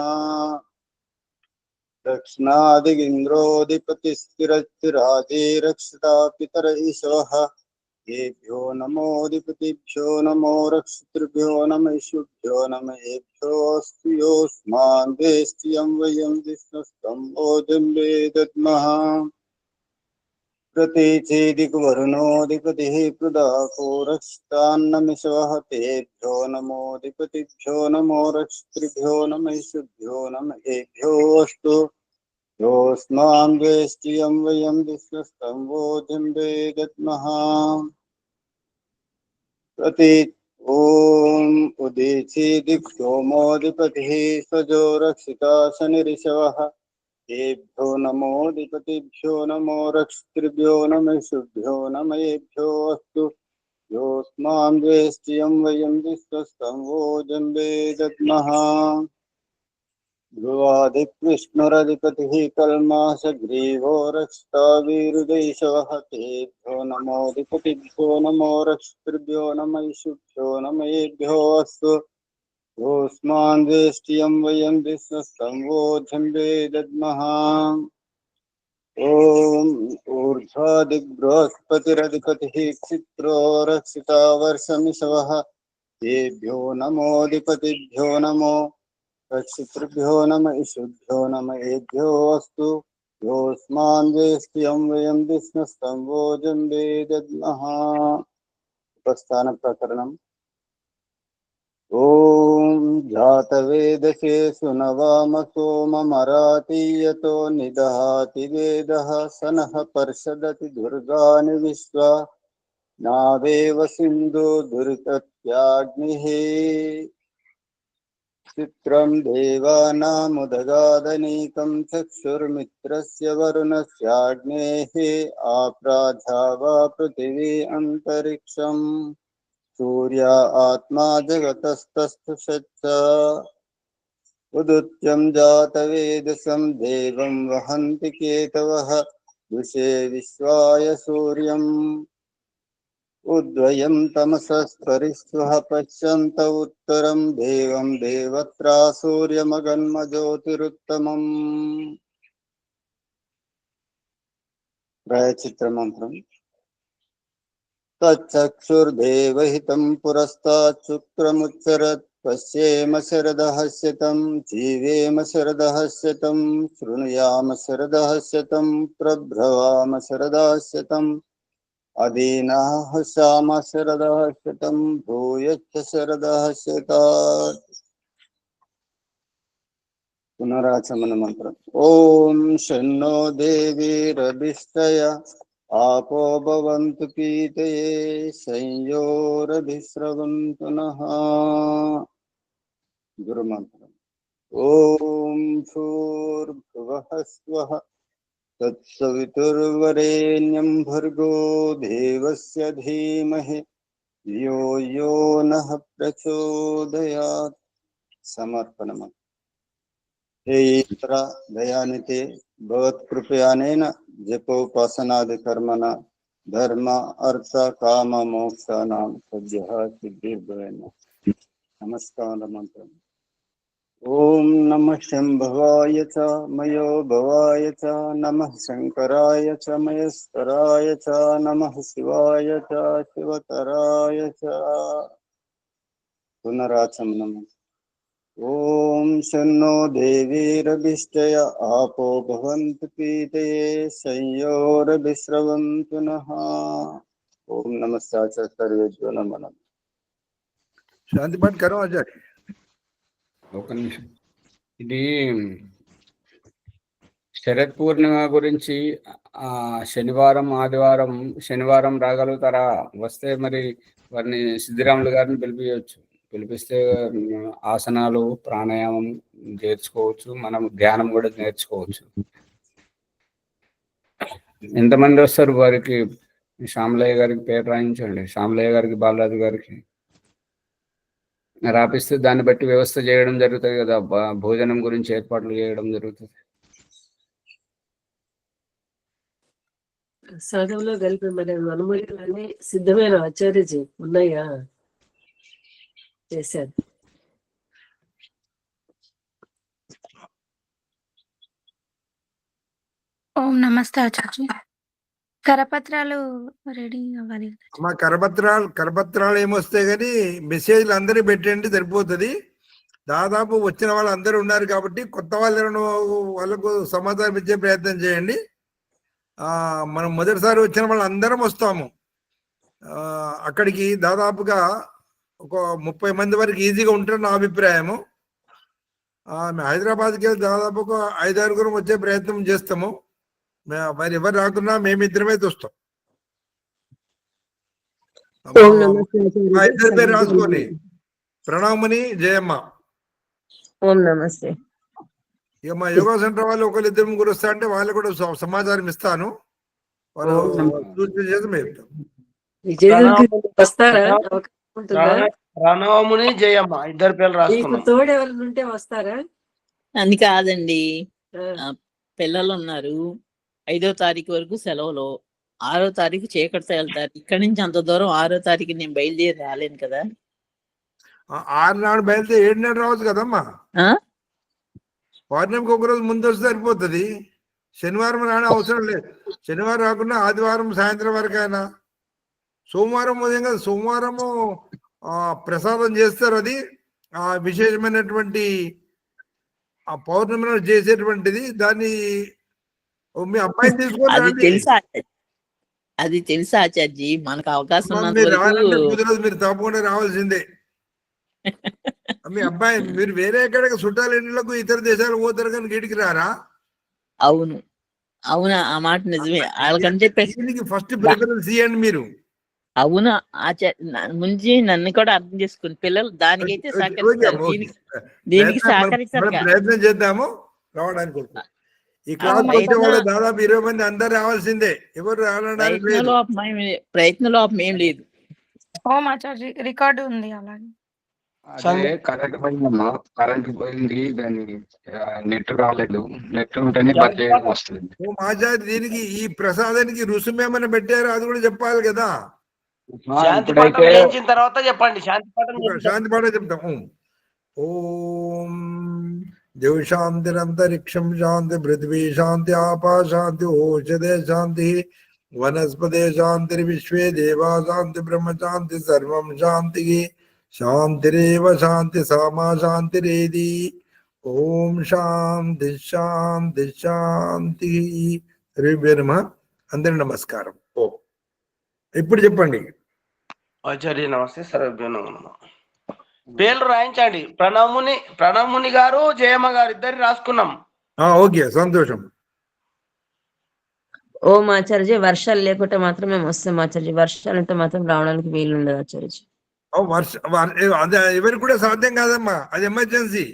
दक्षिणादिगिन्द्रोऽधिपतिस्थिरस्थिराजे रक्षता पितर ईशवः येभ्यो नमोऽधिपतिभ्यो नमो रक्षितृभ्यो नम ईशुभ्यो नम येभ्यो अस्तु योऽस्मान् वेष्टि यं वयं विष्णुस्तम्भो जम्बे दद्मः। प्रतीचेदिक्वरुणोऽधिपतिः पृदाको रक्षितान्नमिषवः तेभ्यो नमोऽधिपतिभ्यो नमो रक्षितृभ्यो नम ईशुभ्यो नम येभ्यो अस्तु योऽस्मान् वेष्टि यं वयं विष्णुस्तम्भो जम्बे दद्मः। प्रति ॐ उदीचीदिक्सोमोऽधिपतिः सजो रक्षिता शनिरिषवः येभ्यो नमोऽधिपतिभ्यो नमो रक्षितृभ्यो नम ईशुभ्यो नम येभ्यो अस्तु योऽस्मान् वेष्टि यं वयं विश्वस्तम्भो जम्बे दद्मः। ध्रुवादिकृष्णरधिपतिः कल्माषग्रीवो रक्षिता वीरुदैशवः तेभ्यो नमोऽधिपतिभ्यो नमो रक्षितृभ्यो नम ईशुभ्यो नम येभ्यो अस्तु योऽस्मान् वेष्टि यं वयं विश्वस्तम्भो जम्बे दद्मः। ॐ ऊर्ध्वादिबृहस्पतिरधिपतिः क्षित्रो रक्षिता वर्षमिषवः तेभ्यो नमोऽधिपतिभ्यो नमो रक्षितृभ्यो नम ईशुभ्यो नम येभ्यो अस्तु योऽस्मान् वेष्टि यं वयं विष्णुस्तम्भो जम्बे दद्मः। उपस्थान प्रकरणम्। ॐ जातवेदसे सुनवाम सोममरातीयतो निदहाति वेदः सनः पर्षदति दुर्गानि विश्वा नावेव सिन्धु दुरितत्याग्निः चित्रं देवानामुदगादनीकं चक्षुर्मित्रस्य वरुणस्याग्नेः आप्राधावा पृथिवी अन्तरिक्षम् सूर्या आत्मा जगतस्तस्थुषच्च उदुत्यं जातवेदसं देवं वहन्ति केतवः दुषे विश्वाय सूर्यम् उद्वयं तमसस्करिष्वः पश्यन्त उत्तरं देवं देवत्रा सूर्यमगन्मज्योतिरुत्तमम्। प्रायश्चित्तमन्त्रम्। तच्चक्षुर्देवहितं पुरस्तात् शुक्रमुच्चरत् पश्येम शरदः शतं जीवेम शरदः शतं शृणुयाम शरदः शतं प्रभ्रवाम शरदः शतम् अदीनाः श्याम शरदः शतं भूयश्च शरदः शतात्। पुनराचमन मंत्र। ओम शन्नो देवीरभिष्टय आपो भवन्तु पीतये संयोरभिस्रवन्तु नः। गुरु मंत्र। ओम भूर्भुवः स्वः तत्सवितुर्वरेण्यं भर्गो देवस्य धीमहि धियो यो नः प्रचोदयात्। समर्पणम्। हे ईश्वर दयानिधे भवत्कृपयानेन जपोपासनादि कर्मणा धर्म अर्थ काम मोक्षाणां सद्यः सिद्धिर्भवेत्। नमस्कार मंत्र। ओम नमः शंभवाय च मयो भवाय च नमः शंकराय च मयस्कराय च नमः शिवाय च शिवतराय च। పునరాచమనం. ఓం శన్నో దేవీరభిష్టయ ఆపో భవంతు పీతయే సంయోరభిస్రవంతు నః. ఓం నమస్కార్యో నమః. శాంతి పాఠ కరో ఆచార్య. ఒక నిమిషం. ఇది శరత్ పూర్ణిమ గురించి శనివారం ఆదివారం, శనివారం రాగలుగుతారా? వస్తే మరి వారిని సిద్ధిరాములు గారిని పిలిపిస్తే ఆసనాలు ప్రాణాయామం నేర్చుకోవచ్చు, మనం ధ్యానం కూడా నేర్చుకోవచ్చు. ఎంతమంది వస్తారు? వారికి శ్యామలయ్య గారికి పేరు రాయించండి, శ్యామలయ్య గారికి, బాలరాజు గారికి రాపిస్తే దాన్ని బట్టి వ్యవస్థ చేయడం జరుగుతుంది కదా, భోజనం గురించి ఏర్పాట్లు చేయడం జరుగుతుంది. ప్రసాదంలో కలిపి మన అనుమతులన్నీ సిద్ధమైన ఆచార్యజీ ఉన్నాయా? చేశారు. ఓం నమస్తే ఆచార్య. కరపత్రాలు రెడీ అవ్వాలి. మా కరపత్రాలు ఏమొస్తాయి కానీ మెసేజ్లు అందరూ పెట్టండి, సరిపోతుంది. దాదాపు వచ్చిన వాళ్ళు అందరూ ఉన్నారు కాబట్టి కొత్త వాళ్ళకు సమాధానం ఇచ్చే ప్రయత్నం చేయండి. మనం మొదటిసారి వచ్చిన వాళ్ళు అందరం వస్తాము. అక్కడికి దాదాపుగా ఒక 30 మంది వరకు ఈజీగా ఉంటారు నా అభిప్రాయము. హైదరాబాద్కి వెళ్ళి దాదాపు ఒక 5-6 వచ్చే ప్రయత్నం చేస్తాము. మరి ఎవరు రాకున్నా మేమిద్దరమే చూస్తాం. ఇద్దరి పేరు రాసుకోండి, ప్రణవమణి, జయమ్మ. ఓం నమస్తే. ఇక మా యోగా సెంటర్ వాళ్ళు 1-2-3 వస్తా అంటే వాళ్ళు కూడా సమాచారం ఇస్తాను. వాళ్ళు సూచన చేసి ప్రణవముని, జయమ్మ ఇద్దరు పేర్లు రాసుకున్నాం. తోడు ఎవరు ఉంటే వస్తారా అని కాదండి. పిల్లలు ఉన్నారు. 5వ తారీఖు వరకు సెలవులు. 6వ తారీఖు చీకటితో వెళ్తారు. ఇక్కడి నుంచి అంత దూరం 6వ తారీఖు నేను బయలుదేరి రాలేను కదా. 6 నాడు బయలుదేరి 7 నాడు రావచ్చు కదమ్మా. పౌర్ణమికి ఒక రోజు ముందు వస్తే సరిపోతుంది. శనివారం నాడు అవసరం లేదు. శనివారం రాకుండా ఆదివారం సాయంత్రం వరకు అయినా, సోమవారం ఉదయం కదా, సోమవారము ప్రసాదం చేస్తారు. అది విశేషమైనటువంటి ఆ పౌర్ణమి నాడు చేసేటువంటిది. దాన్ని మీ అబ్బాయిని తీసుకొని అది తెలుసా ఆచార్జీ? మనకు అవకాశం కుదరదు, మీరు తప్పకుండా రావాల్సిందే. మీ అబ్బాయి మీరు వేరే ఎక్కడికి చుట్టాల ఇండ్లకు ఇతర దేశాలకు పోతారు కానీ గీడికి రారా? అవును అవునా, ఆ మాట నిజమే. వాళ్ళకంటే ఫస్ట్ ప్రిఫరెన్స్ ఇవ్వండి మీరు. అవును ముందు నన్ను కూడా అర్థం చేసుకుని పిల్లలు దానికైతే దీనికి సహకరిస్తారు. ప్రయత్నం చేద్దాము రావడానికి. ఈ క్లాస్ వచ్చే వాళ్ళు దాదాపు 20 మంది అందరు రావాల్సిందే. ఎవరు రావడానికి ప్రయత్న లోపం ఏం లేదు. ఓం ఆచార్య రికార్డు ఉంది. అలాగే అదే కరెంట్ పోయింది, దాన్ని నెట్ రాలేదు. నెట్ ఉంటేనే బంద్ చేయడం వస్తుంది. ఆచార్య దీనికి ఈ ప్రసాదానికి రుసుము ఏమైనా పెట్టారో అది కూడా చెప్పాలి కదా. శాంతి పాఠం వేయించిన తర్వాత చెప్పండి. శాంతి పాఠం చెప్తాం. ఓం దేవ్ శాంతిరంతరిక్షం శాంతి, పృథ్వీ శాంతి, ఆపా శాంతి, ఓషధే శాంతి, వనస్పతే శాంతి, విశ్వే దేవా శాంతి, బ్రహ్మ శాంతి, సర్వం శాంతి. శాంతిరేవ శాంతి సామా శాంతిరేది. ఓం శాంతి శాంతి శాంతి. నమ. అందరి నమస్కారం. ఓ ఇప్పుడు చెప్పండి ఆచార్య. నమస్తే. సర్వభ్యో నమః. పేర్లు రాయించండి. ప్రణవముని గారు, జయమ్మ గారు ఇద్దరు రాసుకున్నాం. ఓకే, సంతోషం. ఓం ఆచార్య. వర్షాలు లేకుంటే మాత్రం మేము వస్తాం ఆచార్య. వర్షాలు ఉంటే మాత్రం రావడానికి వీలు ఉండదు ఆచార్య. అదే ఎవరికి కూడా సాధ్యం కాదమ్మా, అది ఎమర్జెన్సీ.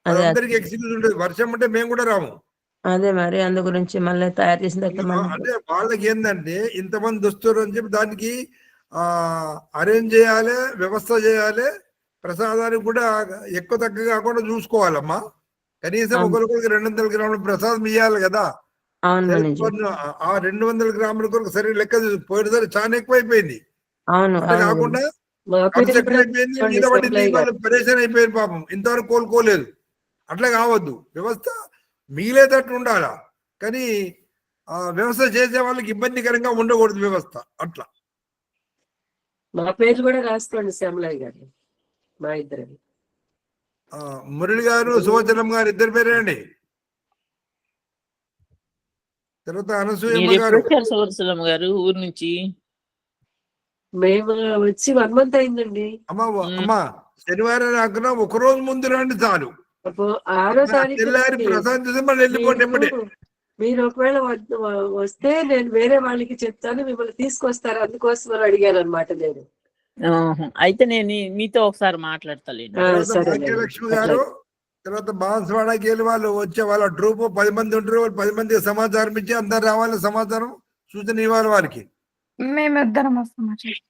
అందరికి ఎక్స్క్యూజ్ ఉంటుంది. వర్షం అంటే మేము కూడా రాము. అదే మరి అందు గురించి మళ్ళీ తయారు చేసిన అంటే వాళ్ళకి ఏంటంటే ఇంతమంది వస్తారు అని చెప్పి దానికి అరేంజ్ చేయాలి, వ్యవస్థ చేయాలి. ప్రసాదానికి కూడా ఎక్కువ తక్కువ కాకుండా చూసుకోవాలమ్మా. కనీసం ఒకరికి 200 గ్రాముల ప్రసాదం ఇవ్వాలి కదా. ఆ 200 గ్రాముల కొరకు సరే లెక్క పోయినసారి చాలా ఎక్కువైపోయింది. కాకుండా పరేషాన్ అయిపోయింది పాపం. ఇంతవరకు కోలుకోలేదు. అట్లా కావద్దు. వ్యవస్థ మిగిలేటట్టు ఉండాలా, కానీ వ్యవస్థ చేసే వాళ్ళకి ఇబ్బందికరంగా ఉండకూడదు వ్యవస్థ. అట్లా మా పేరు కూడా రాసుకోండి శ్యామలయ్య గారు. మా ఇద్దరు. మురళి గారు సువచనం గారు ఇద్దరు పేరే అండి. తర్వాత అనసూయమ్మ మీరు గారు. ఎప్పుడు వచ్చారు సువర్సలమ్మ గారు ఊరు నుంచి? మేము వచ్చి 1 month అయిందండి. అమ్మా శనివారం రాకుండా ఒక రోజు ముందు రండి చాలు. 6వ తారీఖు తెల్లారి ప్రశాంత్ మళ్ళీ వెళ్ళిపోండి ఎప్పుడే. మీరు ఒకవేళ వస్తే నేను వేరే వాళ్ళకి చెప్తాను, మిమ్మల్ని తీసుకొస్తారు, అందుకోసం అని అడిగాను అనమాట నేను. అయితే నేను మీతో ఒకసారి మాట్లాడతాను. భాగ్యలక్ష్మి గారు, తర్వాత బాన్స్వాడకి వెళ్ళి వాళ్ళు వచ్చే వాళ్ళ ట్రూప్ 10 మంది ఉంటారు. వాళ్ళు 10 మందికి సమాచారం ఇచ్చి అందరు రావాలి, సమాచారం సూచన ఇవ్వాలి వారికి. మేమిద్దరం వస్తాం ఆచార్య.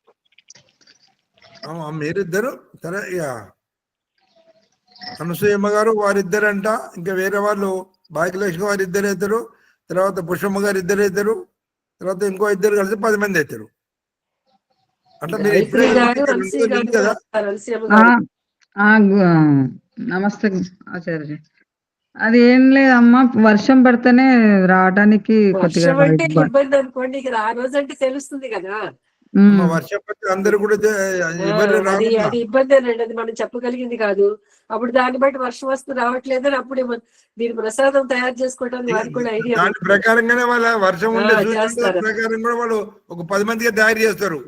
మీరిద్దరు సరే. ఇక అనసూయమ్మ గారు వారిద్దరంట, ఇంకా వేరే వాళ్ళు భాగ్యలక్ష్మి వారు ఇద్దరు అవుతారు, తర్వాత పుష్పమ్మ గారు ఇద్దరు అవుతారు, తర్వాత ఇంకో ఇద్దరు కలిసి 10 మంది అవుతారు. అట్లా మీరు కదా. నమస్తే ఆచార్య. అది ఏం లేదమ్మా, వర్షం పడితేనే రావడానికి కొద్దిగా ఇబ్బంది అనుకోండి. ఇక్కడ ఆ రోజు అంటే తెలుస్తుంది కదా. వర్షం పడితే అందరు కూడా అది ఇబ్బందేనండి, అది మనం చెప్పగలిగింది కాదు. అప్పుడు దాన్ని బట్టి వర్షం వస్తూ రావట్లేదు, అప్పుడు మీరు ప్రసాదం తయారు చేసుకోవడానికి వారికి కూడా ఐడియా. దాని ప్రకారంగానే వాళ్ళ వర్షం ఉండే ప్రకారం కూడా వాళ్ళు ఒక 10 మందిగా తయారు చేస్తారు.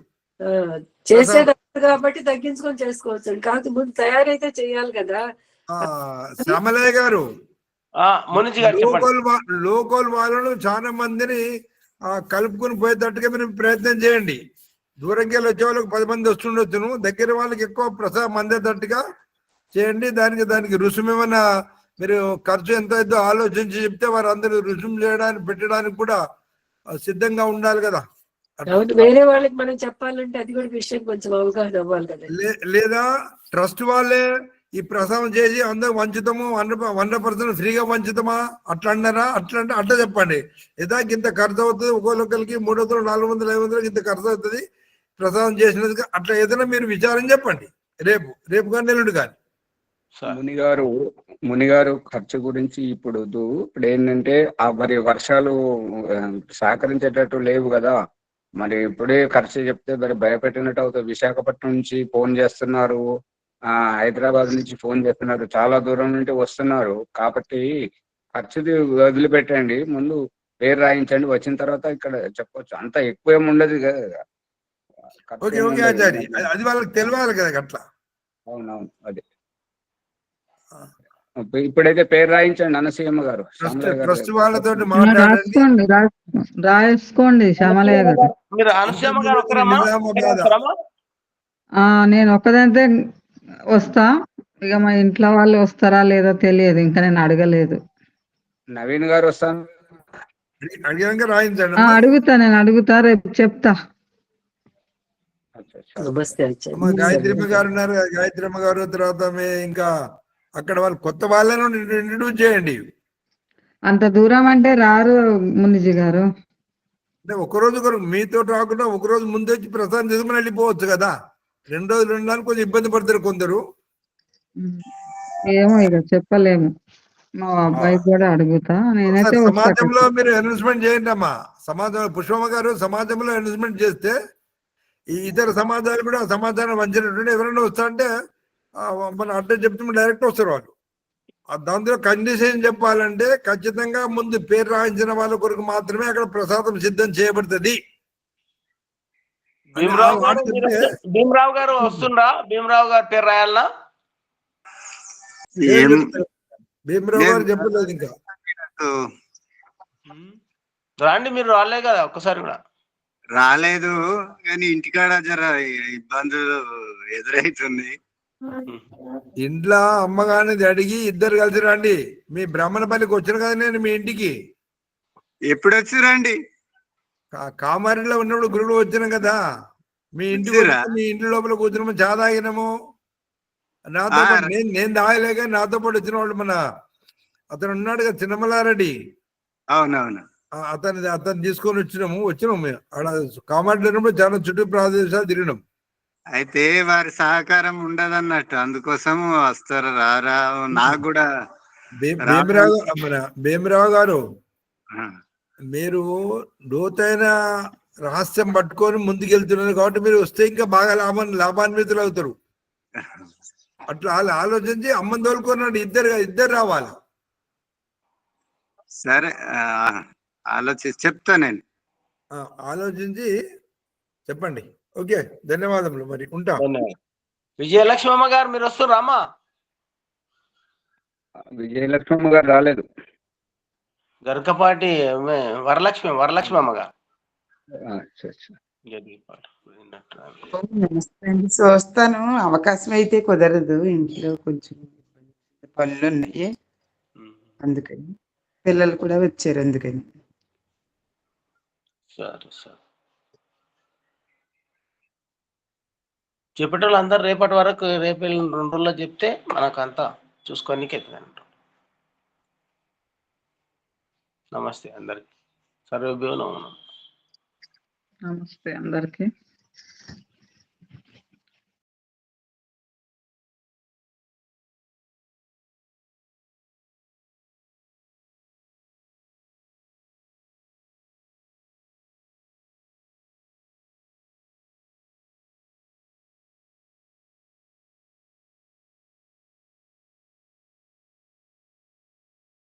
చేసేటప్పుడు కాబట్టి తగ్గించుకొని చేసుకోవచ్చు. కాదు ముందు తయారైతే చేయాలి కదా. శ్యామలయ్య గారు, లోకల్ వాళ్ళను చాలా మందిని కలుపుకొని పోయేటట్టుగా మీరు ప్రయత్నం చేయండి. దూరంకి వెళ్ళి వచ్చే వాళ్ళకి 10 మంది వస్తుండొచ్చును, దగ్గర వాళ్ళకి ఎక్కువ ప్రసాదం అందేటట్టుగా చేయండి. దానికి రుసుము ఏమైనా మీరు ఖర్చు ఎంత అయిద్దో ఆలోచించి చెప్తే వారు అందరూ రుసుము చేయడానికి పెట్టడానికి కూడా సిద్ధంగా ఉండాలి కదా. వేరే వాళ్ళకి మనం చెప్పాలంటే అది కూడా విషయం కొంచెం అవగాహన అవ్వాలి కదా. లేదా ట్రస్ట్ వాళ్ళే ఈ ప్రసాదం చేసి అందరూ వంచుతాము, 100% ఫ్రీగా వంచుతామా అట్లా అన్నారా? అట్లా చెప్పండి. ఏదానికి ఇంత ఖర్చు అవుతుంది, ఒక్కొక్కరికి 300, 400, 500 ఇంత ఖర్చు అవుతుంది ప్రసాదం చేసినందుకు, అట్లా ఏదైనా మీరు విచారం చెప్పండి. రేపు కానీ ఎల్లుండి కానీ. మునిగారు ఖర్చు గురించి ఇప్పుడు ఏంటంటే మరి వర్షాలు సహకరించేటట్టు లేవు కదా. మరి ఇప్పుడే ఖర్చు చెప్తే మరి భయపెట్టినట్టు అవుతుంది. విశాఖపట్నం నుంచి ఫోన్ చేస్తున్నారు, హైదరాబాద్ నుంచి ఫోన్ చేస్తున్నారు, చాలా దూరం నుండి వస్తున్నారు. కాబట్టి ఖర్చుది వదిలిపెట్టండి, ముందు పేరు రాయించండి, వచ్చిన తర్వాత ఇక్కడ చెప్పొచ్చు. అంత ఎక్కువ ఏమి ఉండదు కదా. అది వాళ్ళకి తెలియాలి కదా అట్లా. అవునవును, అదే. ఇప్పుడైతే పేరు రాయించండి అనసూయమ్మ గారు. రాసుకోండి శ్యామలయ్య గారు. నేను ఒక్కదంతే వస్తా, ఇక మా ఇంట్లో వాళ్ళు వస్తారా లేదో తెలియదు, ఇంకా నేను అడగలేదు. నవీన్ గారు వస్తాను అడుగుతా రేపు చెప్తా. గాయత్రమ్మ గారు ఉన్నారు, గాయత్రమ్మ గారు తర్వాత ఇంకా అక్కడ వాళ్ళు కొత్త వాళ్ళను ఇంట్రడ్యూస్ చేయండి. అంత దూరం అంటే రారు మునిజీ గారు. అంటే ఒకరోజు మీతో రాకుండా ఒకరోజు ముందు వచ్చి ప్రసాదం తీసుకుని వెళ్ళిపోవచ్చు కదా. 2 రోజులు ఉండడానికి కొంచెం ఇబ్బంది పడతారు కొందరు. ఏమో ఇక చెప్పలేము, మా అబ్బాయి కూడా అడుగుతా. నేనైతే సమాజంలో మీరు అనౌన్స్మెంట్ చేయండి అమ్మా. సమాజంలో పుష్పమ్మ గారు సమాజంలో అనౌన్స్మెంట్ చేస్తే ఈ ఇతర సమాజాలు కూడా సమాధానం వంచినట్టు ఎవరైనా వస్తా అంటే మన అడ్రస్ చెప్తే డైరెక్ట్ వస్తారు వాళ్ళు. దాంతో కండిషన్ చెప్పాలంటే ఖచ్చితంగా ముందు పేరు రాయించిన వాళ్ళ కొరకు మాత్రమే అక్కడ ప్రసాదం సిద్ధం చేయబడుతుంది. భీమరావు గారు వస్తుండ్రా? భీమరావు గారు పేరు రాయాలనా? భీమరావు గారు చెప్పలేదు ఇంకా. రండి, మీరు రాలే కదా ఒక్కసారి కూడా. రాలేదు కానీ ఇంటికాడ జర ఇబ్బందులు ఎదురైతుంది. ఇంట్లో అమ్మగాని అడిగి ఇద్దరు కలిసి రండి. మీ బ్రాహ్మణపల్లికి వచ్చిన కదా నేను మీ ఇంటికి. ఎప్పుడు వచ్చిరండి? కామారిలో ఉన్నప్పుడు గురువులు వచ్చినాం కదా మీ ఇంటికి. మీ ఇంటి లోపల కూర్చున్నాము, చా తాగినాము. నాతో పాటు నేను తాగలేక నాతో పాటు వచ్చిన వాళ్ళు మన అతను ఉన్నాడు కదా చిన్నమల్లారెడ్డి. అవునవును, అతను తీసుకొని వచ్చినాము ఆడ కామారిలో ఉన్నప్పుడు చాలా చుట్టూ ప్రదేశాలు తిరిగినాం. అయితే వారి సహకారం ఉండదన్నట్టు, అందుకోసం వస్తారు రారా. నాకు కూడా భీమరావు గారు, మీరు లోతైన రహస్యం పట్టుకొని ముందుకెళ్తున్నారు కాబట్టి మీరు వస్తే ఇంకా బాగా లాభాన్వితులు అవుతారు. అట్లా వాళ్ళు ఆలోచించి అమ్మని తోలుకున్నాడు, ఇద్దరు రావాలి. సరే చెప్తా నేను. ఆలోచించి చెప్పండి. ఓకే, ధన్యవాదములు. మరి ఉంటా. విజయలక్ష్మమ్మ గారు మీరు వస్తున్నారమ్మా? విజయలక్ష్మమ్మ గారు రాలేదు. గరకపాటి వరలక్ష్మి అమ్మ గారు. నమస్తే అండి. వస్తాను, అవకాశం అయితే కుదరదు, ఇంట్లో కొంచెం పనులు ఉన్నాయి, అందుకని పిల్లలు కూడా వచ్చారు, అందుకని. సరే సరే, చెప్పేటోళ్ళు అందరు రేపటి వరకు, రేపు 2 రోజుల్లో చెప్తే మనకంతా చూసుకోనికి అవుతుంది. నమస్తే అందరికి. సర్వేభ్యో నమః. నమస్తే అందరికి.